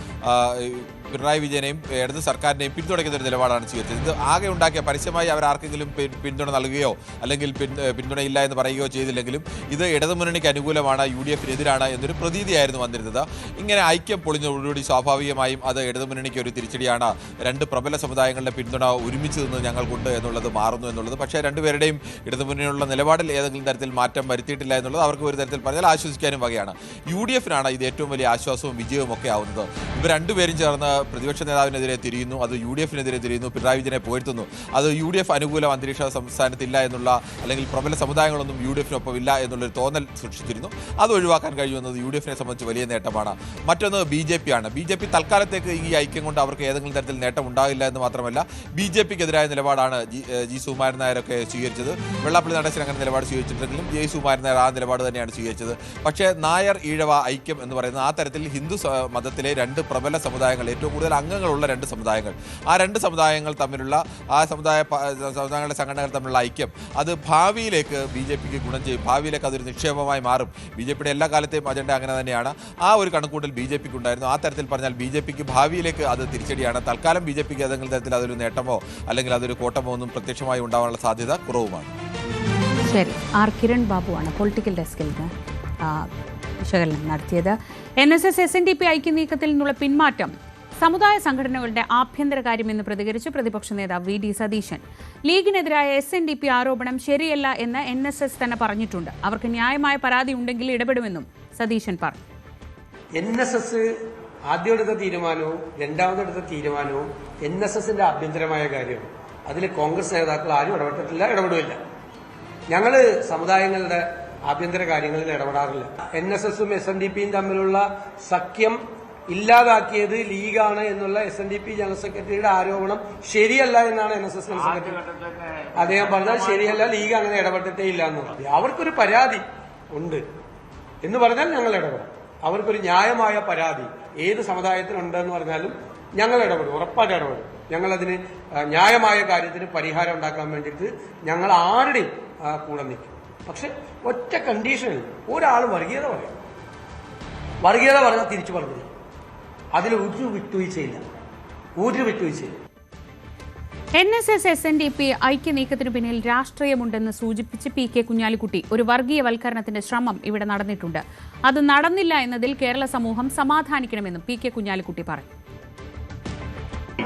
പിണറായി വിജയനെയും ഇടത് സർക്കാരിനെയും പിന്തുണയ്ക്കുന്ന ഒരു നിലപാടാണ് സ്വീകരിച്ചത്. ഇത് ആകെ ഉണ്ടാക്കിയ പരസ്യമായി അവർ ആർക്കെങ്കിലും പിന്തുണ നൽകുകയോ അല്ലെങ്കിൽ പിന്തുണയില്ല എന്ന് പറയുകയോ ചെയ്തില്ലെങ്കിലും ഇത് ഇടതുമുന്നണിക്ക് അനുകൂലമാണ്, UDF-നെതിരാണ് എന്നൊരു പ്രതീതിയായിരുന്നു വന്നിരുന്നത്. ഇങ്ങനെ ഐക്യം പൊളിഞ്ഞതോടുകൂടി സ്വാഭാവികമായും അത് ഇടതുമുന്നണിക്ക് ഒരു തിരിച്ചടിയാണ്. രണ്ട് പ്രബല സമുദായങ്ങളുടെ പിന്തുണ ഒരുമിച്ച് നിന്ന് ഞങ്ങൾക്കുണ്ട് എന്നുള്ളത് മാറുന്നു എന്നുള്ളത്. പക്ഷേ രണ്ടുപേരുടെയും ഇടതുമുന്നണിയുള്ള നിലപാടിൽ ഏതെങ്കിലും തരത്തിൽ മാറ്റം വരുത്തിയിട്ടില്ല എന്നുള്ളത് അവർക്ക് ഒരു തരത്തിൽ പറഞ്ഞാൽ ആശ്വസിക്കാനും വകയാണ്. UDF-നാണ് ഇത് ഏറ്റവും വലിയ ആശ്വാസവും വിജയവും ഒക്കെ ആവുന്നത്. ഇവർ രണ്ടുപേരും ചേർന്ന് പ്രതിപക്ഷ നേതാവിനെതിരെ തിരിയുന്നു, അത് UDF-നെതിരെ തിരിയുന്നു, പിണറായി വിജയനെ പുകഴ്ത്തുന്നു. അത് UDF അനുകൂല അന്തരീക്ഷ സംസ്ഥാനത്തില്ല എന്നുള്ള, അല്ലെങ്കിൽ പ്രബല സമുദായങ്ങളൊന്നും UDF-നൊപ്പം ഇല്ല എന്നുള്ളൊരു തോന്നൽ സൃഷ്ടിച്ചിരുന്നു. അത് ഒഴിവാക്കാൻ കഴിയുമെന്നത് UDF-നെ സംബന്ധിച്ച് വലിയ നേട്ടമാണ്. മറ്റൊന്ന് BJP-ആണ്. BJP തൽക്കാലത്തേക്ക് ഈ ഐക്യം കൊണ്ട് അവർക്ക് ഏതെങ്കിലും തരത്തിൽ നേട്ടം ഉണ്ടാകില്ല എന്ന് മാത്രമല്ല BJP-ക്കെതിരായ നിലപാടാണ് ജി സുകുമാരൻ നായരൊക്കെ സ്വീകരിച്ചത്. വെള്ളാപ്പള്ളി നടേശൻ അങ്ങനെ നിലപാട് സ്വീകരിച്ചിട്ടുണ്ടെങ്കിലും ജി സുകുമാരൻ നായർ ആ നിലപാട് തന്നെയാണ് സ്വീകരിച്ചത്. പക്ഷേ നായർ ഈഴവ ഐക്യം എന്ന് പറയുന്നത് ആ തരത്തിൽ ഹിന്ദു മതത്തിലെ രണ്ട് പ്രബല സമുദായങ്ങൾ, ഏറ്റവും കൂടുതൽ അംഗങ്ങളുള്ള രണ്ട് സമുദായങ്ങൾ, ആ രണ്ട് സമുദായങ്ങൾ തമ്മിലുള്ള ആ സമുദായങ്ങളുടെ സംഘടനകൾ തമ്മിലുള്ള ഐക്യം അത് ഭാവിയിലേക്ക് BJPക്ക് ഗുണം ചെയ്യും. ഭാവിയിലേക്ക് അതൊരു നിക്ഷേപമായി മാറും. BJPയുടെ എല്ലാ കാലത്തെയും അജണ്ട അങ്ങനെ തന്നെയാണ്. ആ ഒരു കണക്കൂട്ടൽ BJPക്ക് ഉണ്ടായിരുന്നു. ആ തരത്തിൽ പറഞ്ഞാൽ BJPക്ക് ഭാവിയിലേക്ക് അത് തിരിച്ചടിയാണ്. തൽക്കാലം BJPക്ക് ഏതെങ്കിലും തരത്തിൽ അതൊരു നേട്ടമോ അല്ലെങ്കിൽ അതൊരു കോട്ടമോ ഒന്നും പ്രത്യക്ഷമായി ഉണ്ടാവാനുള്ള സാധ്യത കുറവുമാണ്. ശരി, R കിരൺ ബാബുവാണ് പൊളിറ്റിക്കൽ ഡെസ്കിൽ നിന്ന് വിശകലനം നടത്തിയത്. NSS SNDP ഐക്യനീക്കത്തിൽ നിന്നുള്ള പിന്മാറ്റം സമുദായ സംഘടനകളുടെ ആഭ്യന്തര കാര്യമെന്ന് പ്രതികരിച്ച് പ്രതിപക്ഷ നേതാവ് VD സതീശൻ. ലീഗിനെതിരായ SNDP ആരോപണം ശരിയല്ല എന്ന് NSS തന്നെ പറഞ്ഞിട്ടുണ്ട്. അവർക്ക് ന്യായമായ പരാതി ഉണ്ടെങ്കിൽ ഇടപെടുമെന്നും സതീശൻ പറഞ്ഞു. NSS ആദ്യമെടുത്ത തീരുമാനവും രണ്ടാമതെടുത്ത തീരുമാനവും NSS-ന്റെ ആഭ്യന്തരമായ കാര്യമാണ്. അതിൽ കോൺഗ്രസ് നേതാക്കൾ ആരും ഇടപെട്ടിട്ടില്ല, ഇടപെടില്ല. ഞങ്ങൾ സമുദായങ്ങളുടെ ആഭ്യന്തര കാര്യങ്ങളിൽ ഇടപെടാറില്ല. NSS-ഉം SNDP-യും തമ്മിലുള്ള സഖ്യം ഇല്ലാതാക്കിയത് ലീഗാണ് എന്നുള്ള SNDP ജനറൽ സെക്രട്ടറിയുടെ ആരോപണം ശരിയല്ല എന്നാണ് NSS ജനറൽ സെക്രട്ടറി അദ്ദേഹം പറഞ്ഞാൽ ശരിയല്ല, ലീഗ് അങ്ങനെ ഇടപെട്ടിട്ടേ ഇല്ല എന്ന് പറഞ്ഞു. അവർക്കൊരു പരാതി ഉണ്ട് എന്ന് പറഞ്ഞാൽ ഞങ്ങൾ ഇടപെടും. അവർക്കൊരു ന്യായമായ പരാതി ഏത് സമുദായത്തിനുണ്ടെന്ന് പറഞ്ഞാലും ഞങ്ങൾ ഇടപെടും, ഉറപ്പായിട്ട് ഇടപെടും. ഞങ്ങളതിന് ന്യായമായ കാര്യത്തിന് പരിഹാരം ഉണ്ടാക്കാൻ വേണ്ടിയിട്ട് ഞങ്ങൾ ആരുടെയും കൂടെ നിൽക്കും. പക്ഷെ ഒറ്റ കണ്ടീഷനിൽ ഒരാൾ വർഗീയത പറയും, വർഗീയത പറഞ്ഞാൽ തിരിച്ചു പറഞ്ഞു. അതിൽ ഒരു വിട്ടുവീഴ്ചയില്ല. NSS SNDP ഐക്യനീക്കത്തിനു പിന്നിൽ രാഷ്ട്രീയമുണ്ടെന്ന് സൂചിപ്പിച്ച് PK കുഞ്ഞാലിക്കുട്ടി ഒരു വർഗീയവൽക്കരണത്തിന്റെ ശ്രമം ഇവിടെ നടന്നിട്ടുണ്ട്. അത് നടന്നില്ല എന്നതിൽ കേരള സമൂഹം സമാധാനിക്കണമെന്നും PK കുഞ്ഞാലിക്കുട്ടി പറഞ്ഞു.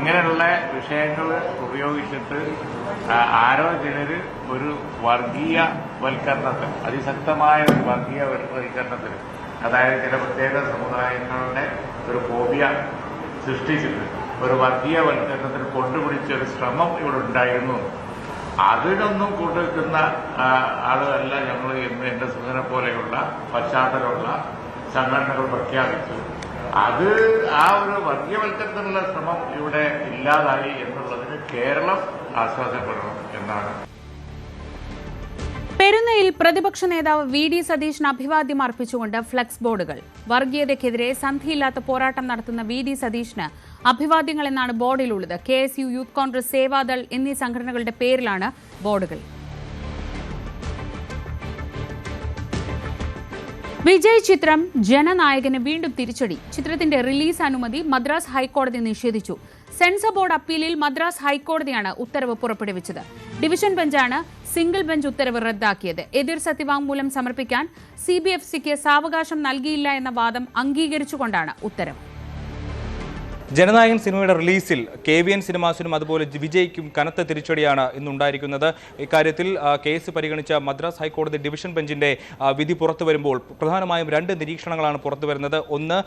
ഇങ്ങനെയുള്ള വിഷയങ്ങൾ ഉപയോഗിച്ചിട്ട് ആരോ ചിലര് ഒരു വർഗീയവൽക്കരണത്തിൽ, അതിശക്തമായ ഒരു വർഗീയവൽക്കരണത്തിൽ, അതായത് ചില പ്രത്യേക സമുദായങ്ങളുടെ ഒരു ഫോബിയ സൃഷ്ടിച്ചിട്ട് ഒരു വർഗീയവൽക്കരണത്തിൽ കൊണ്ടുപിടിച്ച ഒരു ശ്രമം ഇവിടെ ഉണ്ടായിരുന്നു. അതിനൊന്നും കൂട്ടുവെക്കുന്ന ആളുകളല്ല ഞങ്ങൾ എന്ന് എന്റെ സുഹൃത്തിനെ പോലെയുള്ള പശ്ചാത്തലമുള്ള സംഘടനകൾ പ്രഖ്യാപിച്ചു. അത് ആ ഒരു വർഗീയവൽക്കരണത്തിനുള്ള ശ്രമം ഇവിടെ ഇല്ലാതായി എന്നുള്ളതിന് കേരളം ആശ്വാസപ്പെടണം എന്നാണ്. പെരുന്നയിൽ പ്രതിപക്ഷ നേതാവ് വി.ഡി. സതീശന് അഭിവാദ്യം അർപ്പിച്ചുകൊണ്ട് ഫ്ലക്സ് ബോർഡുകൾ. വർഗീയതയ്ക്കെതിരെ സന്ധിയില്ലാത്ത പോരാട്ടം നടത്തുന്ന വി.ഡി. സതീശന് അഭിവാദ്യങ്ങൾ എന്നാണ് ബോർഡിലുള്ളത്. KSU, യൂത്ത് കോൺഗ്രസ്, സേവാദൾ എന്നീ സംഘടനകളുടെ പേരിലാണ് ബോർഡുകൾ. വിജയ് ചിത്രം ജനനായകന് വീണ്ടും തിരിച്ചടി. ചിത്രത്തിന്റെ റിലീസ് അനുമതി മദ്രാസ് ഹൈക്കോടതി നിഷേധിച്ചു. സെൻസർ ബോർഡ് അപ്പീലിൽ മദ്രാസ് ഹൈക്കോടതിയാണ് ഉത്തരവ് പുറപ്പെടുവിച്ചത്. ഡിവിഷൻ ബെഞ്ചാണ് സിംഗിൾ ബെഞ്ച് ഉത്തരവ് റദ്ദാക്കിയത്. എതിർ സത്യവാങ്മൂലം സമർപ്പിക്കാൻ CBFCക്ക് സാവകാശം നൽകിയില്ല എന്ന വാദം അംഗീകരിച്ചുകൊണ്ടാണ് ഉത്തരവ്. ജനനായകൻ സിനിമയുടെ റിലീസിൽ KVN സിനിമാസിനും അതുപോലെ വിജയ്ക്കും കനത്ത തിരിച്ചടിയാണ് ഇന്നുണ്ടായിരിക്കുന്നത്. ഇക്കാര്യത്തിൽ കേസ് പരിഗണിച്ച മദ്രാസ് ഹൈക്കോടതി ഡിവിഷൻ ബെഞ്ചിന്റെ വിധി പുറത്തു വരുമ്പോൾ പ്രധാനമായും രണ്ട് നിരീക്ഷണങ്ങളാണ് പുറത്തു വരുന്നത്. ഒന്ന്,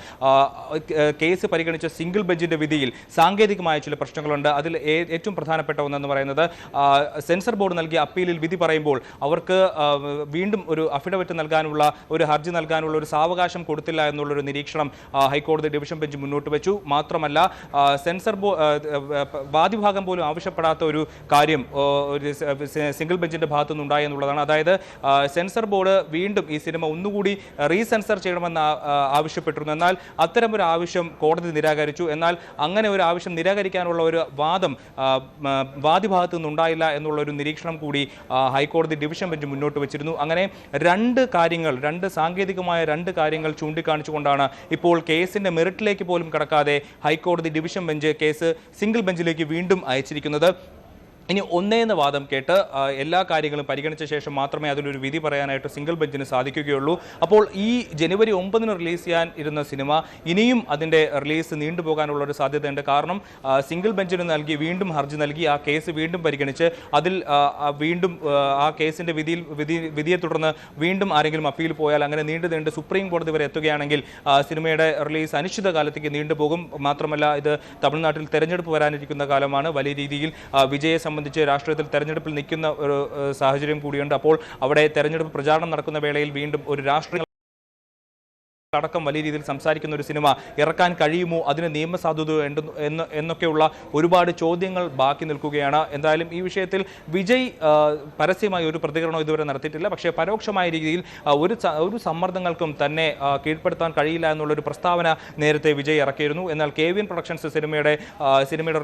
കേസ് പരിഗണിച്ച സിംഗിൾ ബെഞ്ചിന്റെ വിധിയിൽ സാങ്കേതികമായ ചില പ്രശ്നങ്ങളുണ്ട്. അതിൽ ഏറ്റവും പ്രധാനപ്പെട്ട ഒന്നെന്ന് പറയുന്നത് സെൻസർ ബോർഡ് നൽകിയ അപ്പീലിൽ വിധി പറയുമ്പോൾ അവർക്ക് വീണ്ടും ഒരു അഫിഡവിറ്റ് നൽകാനുള്ള, ഒരു ഹർജി നൽകാനുള്ള ഒരു സാവകാശം കൊടുത്തില്ല എന്നുള്ളൊരു നിരീക്ഷണം ഹൈക്കോടതി ഡിവിഷൻ ബെഞ്ച് മുന്നോട്ട് വെച്ചു. മാത്രമല്ല സെൻസർ വാദിഭാഗം പോലും ആവശ്യപ്പെടാത്ത ഒരു കാര്യം സിംഗിൾ ബെഞ്ചിന്റെ ഭാഗത്തു നിന്നുണ്ടായി എന്നുള്ളതാണ്. അതായത് സെൻസർ ബോർഡ് വീണ്ടും ഈ സിനിമ ഒന്നുകൂടി റീസെൻസർ ചെയ്യണമെന്ന് ആവശ്യപ്പെട്ടിരുന്നു. എന്നാൽ അത്തരമൊരു ആവശ്യം കോടതി നിരാകരിച്ചു. എന്നാൽ അങ്ങനെ ഒരു ആവശ്യം നിരാകരിക്കാനുള്ള ഒരു വാദം വാദിഭാഗത്തു നിന്നുണ്ടായില്ല എന്നുള്ള ഒരു നിരീക്ഷണം കൂടി ഹൈക്കോടതി ഡിവിഷൻ ബെഞ്ച് മുന്നോട്ട് വെച്ചിരുന്നു. അങ്ങനെ സാങ്കേതികമായ രണ്ട് കാര്യങ്ങൾ ചൂണ്ടിക്കാണിച്ചുകൊണ്ടാണ് ഇപ്പോൾ കേസിന്റെ മെറിറ്റിലേക്ക് പോലും കടക്കാതെ ഹൈക്കോടതി ഡിവിഷൻ ബെഞ്ച് കേസ് സിംഗിൾ ബെഞ്ചിലേക്ക് വീണ്ടും അയച്ചിരിക്കുന്നത്. ഇനി ഒന്നേന്ന് വാദം കേട്ട് എല്ലാ കാര്യങ്ങളും പരിഗണിച്ച ശേഷം മാത്രമേ അതിലൊരു വിധി പറയാനായിട്ട് സിംഗിൾ ബെഞ്ചിന് സാധിക്കുകയുള്ളൂ. അപ്പോൾ ഈ ജനുവരി 9 റിലീസ് ചെയ്യാൻ ഇരുന്ന സിനിമ ഇനിയും അതിൻ്റെ റിലീസ് നീണ്ടുപോകാനുള്ള ഒരു സാധ്യതയുണ്ട്. കാരണം സിംഗിൾ ബെഞ്ചിന് വീണ്ടും ഹർജി നൽകി ആ കേസ് വീണ്ടും പരിഗണിച്ച് അതിൽ വീണ്ടും ആ കേസിൻ്റെ വിധിയെ തുടർന്ന് വീണ്ടും ആരെങ്കിലും അപ്പീൽ പോയാൽ അങ്ങനെ നീണ്ടു സുപ്രീം കോടതി വരെ എത്തുകയാണെങ്കിൽ സിനിമയുടെ റിലീസ് അനിശ്ചിതകാലത്തേക്ക് നീണ്ടുപോകും. മാത്രമല്ല, ഇത് തമിഴ്നാട്ടിൽ തെരഞ്ഞെടുപ്പ് വരാനിരിക്കുന്ന കാലമാണ്. വലിയ രീതിയിൽ വിജയെ സംബന്ധിച്ച് രാഷ്ട്രീയത്തിൽ തെരഞ്ഞെടുപ്പിൽ നിൽക്കുന്ന ഒരു സാഹചര്യം കൂടിയുണ്ട്. അപ്പോൾ അവിടെ തെരഞ്ഞെടുപ്പ് പ്രചാരണം നടക്കുന്ന വേളയിൽ വീണ്ടും ഒരു രാഷ്ട്രീയ അടക്കം വലിയ രീതിയിൽ സംസാരിക്കുന്ന ഒരു സിനിമ ഇറക്കാൻ കഴിയുമോ, അതിന് നിയമസാധുത എന്നൊക്കെയുള്ള ഒരുപാട് ചോദ്യങ്ങൾ ബാക്കി നിൽക്കുകയാണ്. എന്തായാലും ഈ വിഷയത്തിൽ വിജയ് പരസ്യമായി ഒരു പ്രതികരണം ഇതുവരെ നടത്തിയിട്ടില്ല. പക്ഷേ പരോക്ഷമായ രീതിയിൽ ഒരു സമ്മർദ്ദങ്ങൾക്കും തന്നെ കീഴ്പ്പെടുത്താൻ കഴിയില്ല എന്നുള്ളൊരു പ്രസ്താവന നേരത്തെ വിജയ് ഇറക്കിയിരുന്നു. എന്നാൽ KVN പ്രൊഡക്ഷൻസ് സിനിമയുടെ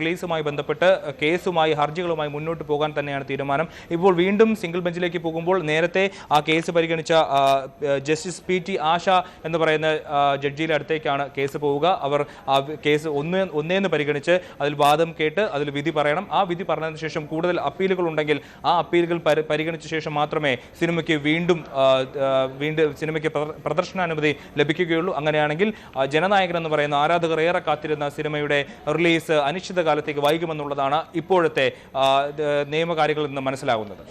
റിലീസുമായി ബന്ധപ്പെട്ട് കേസുമായി ഹർജികളുമായി മുന്നോട്ട് പോകാൻ തന്നെയാണ് തീരുമാനം. ഇപ്പോൾ വീണ്ടും സിംഗിൾ ബെഞ്ചിലേക്ക് പോകുമ്പോൾ നേരത്തെ ആ കേസ് പരിഗണിച്ച ജസ്റ്റിസ് PT ആശ എന്ന് പറയുന്ന ജഡ്ജിയുടെ അടുത്തേക്കാണ് കേസ് പോവുക. അവർ ആ കേസ് ഒന്നേന്ന് പരിഗണിച്ച് അതിൽ വാദം കേട്ട് അതിൽ വിധി പറയണം. ആ വിധി പറഞ്ഞതിന് ശേഷം കൂടുതൽ അപ്പീലുകൾ ഉണ്ടെങ്കിൽ ആ അപ്പീലുകൾ പരിഗണിച്ച ശേഷം മാത്രമേ സിനിമയ്ക്ക് വീണ്ടും പ്രദർശനാനുമതി ലഭിക്കുകയുള്ളൂ. അങ്ങനെയാണെങ്കിൽ ജനനായകൻ എന്ന് പറയുന്ന ആരാധകർ ഏറെ കാത്തിരുന്ന സിനിമയുടെ റിലീസ് അനിശ്ചിതകാലത്തേക്ക് വൈകുമെന്നുള്ളതാണ് ഇപ്പോഴത്തെ നിയമകാര്യങ്ങളിൽ നിന്ന് മനസ്സിലാകുന്നത്.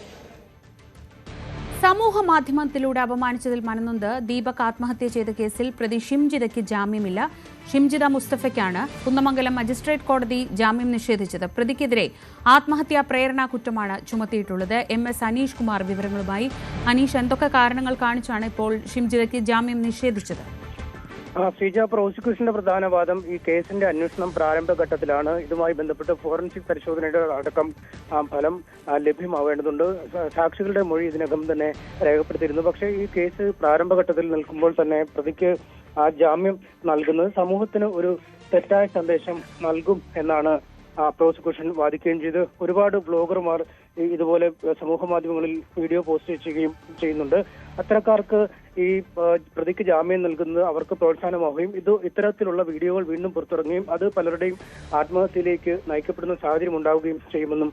സമൂഹ മാധ്യമത്തിലൂടെ അപമാനിച്ചതിൽ മനനൊന്ത് ദീപക് ആത്മഹത്യ ചെയ്ത കേസിൽ പ്രതി ഷിംജിതയ്ക്ക് ജാമ്യമില്ല. ഷിംജിത മുസ്തഫയ്ക്കാണ് കുന്നമംഗലം മജിസ്ട്രേറ്റ് കോടതി ജാമ്യം നിഷേധിച്ചത്. പ്രതിക്കെതിരെ ആത്മഹത്യാ പ്രേരണാ കുറ്റമാണ് ചുമത്തിയിട്ടുള്ളത്. MS അനീഷ് കുമാർ വിവരങ്ങളുമായി. അനീഷ്, എന്തൊക്കെ കാരണങ്ങൾ കാണിച്ചാണ് ഇപ്പോൾ ഷിംജിതയ്ക്ക് ജാമ്യം നിഷേധിച്ചത്? ശ്രീജ, പ്രോസിക്യൂഷന്റെ പ്രധാന വാദം ഈ കേസിന്റെ അന്വേഷണം പ്രാരംഭഘട്ടത്തിലാണ്. ഇതുമായി ബന്ധപ്പെട്ട് ഫോറൻസിക് പരിശോധനയുടെ അടക്കം ഫലം ലഭ്യമാവേണ്ടതുണ്ട്. സാക്ഷികളുടെ മൊഴി ഇതിനകം തന്നെ രേഖപ്പെടുത്തിയിരുന്നു. പക്ഷേ ഈ കേസ് പ്രാരംഭഘട്ടത്തിൽ നിൽക്കുമ്പോൾ തന്നെ പ്രതിക്ക് ജാമ്യം നൽകുന്നത് സമൂഹത്തിന് ഒരു തെറ്റായ സന്ദേശം നൽകും എന്നാണ് പ്രോസിക്യൂഷൻ വാദിക്കുകയും ചെയ്ത് ഒരുപാട് ബ്ലോഗർമാർ ഇതുപോലെ സമൂഹ മാധ്യമങ്ങളിൽ വീഡിയോ പോസ്റ്റ് ചെയ്യുന്നുണ്ട്. അത്തരക്കാർക്ക് ഈ പ്രതിക്ക് ജാമ്യം നൽകുന്നത് അവർക്ക് പ്രോത്സാഹനമാവുകയും ഇത്തരത്തിലുള്ള വീഡിയോകൾ വീണ്ടും പുറത്തിറങ്ങുകയും അത് പലരുടെയും ആത്മഹത്യയിലേക്ക് നയിക്കപ്പെടുന്ന സാഹചര്യം ഉണ്ടാവുകയും ചെയ്യുമെന്നും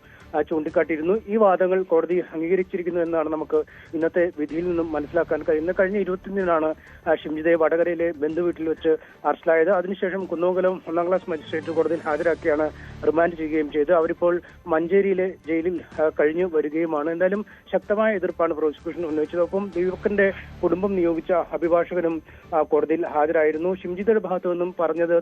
ചൂണ്ടിക്കാട്ടിയിരുന്നു. ഈ വാദങ്ങൾ കോടതി അംഗീകരിച്ചിരിക്കുന്നു എന്നാണ് നമുക്ക് ഇന്നത്തെ വിധിയിൽ നിന്നും മനസ്സിലാക്കാൻ കഴിയുന്നത്. കഴിഞ്ഞ 21-നാണ് ഷിംജിതയെ വടകരയിലെ ബന്ധുവീട്ടിൽ വെച്ച് അറസ്റ്റിലായത്. അതിനുശേഷം കുന്നമംഗലം 1ാം ക്ലാസ് മജിസ്ട്രേറ്റ് കോടതിയിൽ ഹാജരാക്കിയാണ് റിമാൻഡ് ചെയ്യുകയും ചെയ്തത്. അവരിപ്പോൾ മഞ്ചേരിയിലെ ജയിലിൽ കഴിഞ്ഞു വരികയുമാണ്. എന്തായാലും ശക്തമായ എതിർപ്പാണ് പ്രോസിക്യൂഷൻ ഉന്നയിച്ചത്. ഒപ്പം ദീപകിന്റെ കുടുംബം നിയോഗിച്ച അഭിഭാഷകനും കോടതിയിൽ ഹാജരായിരുന്നു. ഷിംജിതയുടെ ഭാഗത്തു നിന്നും പറഞ്ഞത്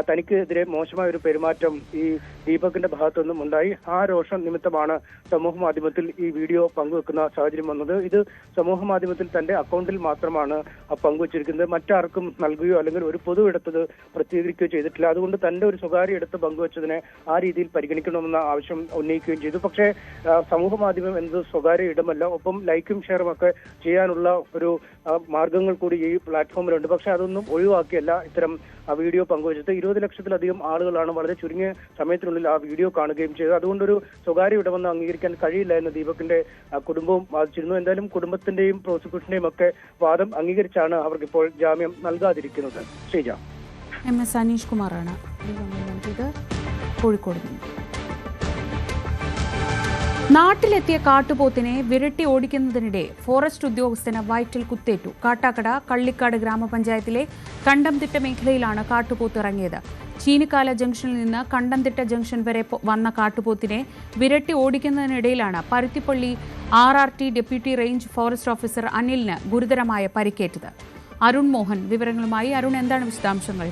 തനിക്കെതിരെ മോശമായ ഒരു പെരുമാറ്റം ഈ ദീപകിന്റെ ഭാഗത്തു നിന്നും ഉണ്ടായി. ആ രോഷം നിമിത്തമാണ് സമൂഹ മാധ്യമത്തിൽ ഈ വീഡിയോ പങ്കുവെക്കുന്ന സാഹചര്യം വന്നത്. ഇത് സമൂഹ മാധ്യമത്തിൽ തന്റെ അക്കൗണ്ടിൽ മാത്രമാണ് പങ്കുവച്ചിരിക്കുന്നത്. മറ്റാർക്കും നൽകുകയോ അല്ലെങ്കിൽ ഒരു പൊതു ഇടത്തത് പ്രത്യേകിക്കുകയോ ചെയ്തിട്ടില്ല. അതുകൊണ്ട് തന്റെ ഒരു സ്വകാര്യ ഇടത്ത് പങ്കുവച്ചതിനെ ആ രീതിയിൽ പരിഗണിക്കണമെന്ന ആവശ്യം ഉന്നയിക്കുകയും ചെയ്തു. പക്ഷേ സമൂഹ മാധ്യമം എന്നത് സ്വകാര്യ ഇടമല്ല. ഒപ്പം ലൈക്കും ഷെയറും ഒക്കെ ചെയ്യാനുള്ള ഒരു മാർഗങ്ങൾ കൂടി ഈ പ്ലാറ്റ്ഫോമിലുണ്ട്. പക്ഷെ അതൊന്നും ഒഴിവാക്കിയല്ല ഇത്തരം വീഡിയോ പങ്കുവച്ചത്. 20 ലക്ഷത്തിലധികം ആളുകളാണ് വളരെ ചുരുങ്ങിയ സമയത്തിനുള്ളിൽ ആ വീഡിയോ കാണുകയും ചെയ്തത്. അതുകൊണ്ടൊരു സ്വകാര്യ ഇടമെന്ന് അംഗീകരിക്കാൻ കഴിയില്ല എന്ന് ദീപകിന്റെ കുടുംബവും വാദിച്ചിരുന്നു. എന്തായാലും കുടുംബത്തിന്റെയും പ്രോസിക്യൂഷന്റെയും ഒക്കെ വാദം അംഗീകരിച്ചാണ് അവർക്കിപ്പോൾ ജാമ്യം നൽകാതിരിക്കുന്നത്. ശ്രീജ. MS അനീഷ് കുമാറാണ് കോഴിക്കോട് നിന്ന്. നാട്ടിലെത്തിയ കാട്ടുപോത്തിനെ വിരട്ടി ഓടിക്കുന്നതിനിടെ ഫോറസ്റ്റ് ഉദ്യോഗസ്ഥന് വയറ്റിൽ കുത്തേറ്റു. കാട്ടാക്കട കള്ളിക്കാട് ഗ്രാമപഞ്ചായത്തിലെ കണ്ടംതിട്ട മേഖലയിലാണ് കാട്ടുപോത്ത് ഇറങ്ങിയത്. ചീനിക്കാല ജംഗ്ഷനിൽ നിന്ന് കണ്ടംതിട്ട ജംഗ്ഷൻ വരെ വന്ന കാട്ടുപോത്തിനെ വിരട്ടി ഓടിക്കുന്നതിനിടയിലാണ് Paruthippally RRT deputy range forest officer അനിലിന് ഗുരുതരമായ പരിക്കേറ്റത്. അരുൺ മോഹൻ വിവരങ്ങളുമായി. അരുൺ, എന്താണ് വിശദാംശങ്ങൾ?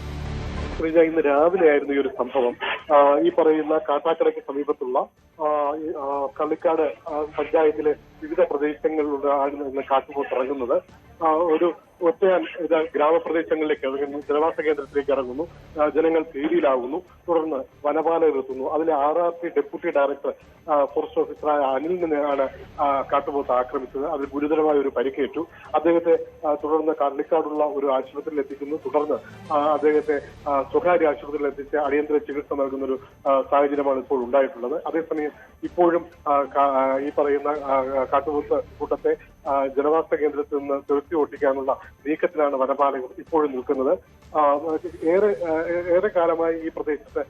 ഇന്ന് രാവിലെ ആയിരുന്നു ഈ ഒരു സംഭവം. ഈ പറയുന്ന കാട്ടാക്കടയ്ക്ക് സമീപത്തുള്ള കള്ളിക്കാട് പഞ്ചായത്തിലെ വിവിധ പ്രദേശങ്ങളിലൂടെ ആണ് കാട്ടുപോത്ത് ഇറങ്ങുന്നത്. ഒരു ഒറ്റയാൻ ഇത് ഗ്രാമപ്രദേശങ്ങളിലേക്ക് ഇറങ്ങുന്നു, ജനവാസ കേന്ദ്രത്തിലേക്ക് ഇറങ്ങുന്നു, ജനങ്ങൾ ഭീതിയിലാകുന്നു. തുടർന്ന് വനപാലകർ എത്തുന്നു. അതിലെ RRT ഡെപ്യൂട്ടി ഡയറക്ടർ ഫോറസ്റ്റ് ഓഫീസറായ അനിലിനെയാണ് കാട്ടുപോത്ത് ആക്രമിച്ചത്. അതിൽ ഗുരുതരമായ ഒരു പരിക്കേറ്റു. അദ്ദേഹത്തെ തുടർന്ന് കള്ളിക്കാടുള്ള ഒരു ആശുപത്രിയിൽ എത്തിക്കുന്നു. തുടർന്ന് അദ്ദേഹത്തെ സ്വകാര്യ ആശുപത്രിയിൽ എത്തിച്ച് അടിയന്തര ചികിത്സ നൽകുന്ന ഒരു സാഹചര്യമാണ് ഇപ്പോൾ ഉണ്ടായിട്ടുള്ളത്. അതേസമയം ഇപ്പോഴും ഈ പറയുന്ന കാട്ടുപോത്ത് കൂട്ടത്തെ ജനവാസ കേന്ദ്രത്തിൽ നിന്ന് തുരത്തി ഓട്ടിക്കാനുള്ള നീക്കത്തിലാണ് വനപാലകർ ഇപ്പോഴും നിൽക്കുന്നത്. ഏറെ കാലമായി ഈ പ്രദേശത്ത്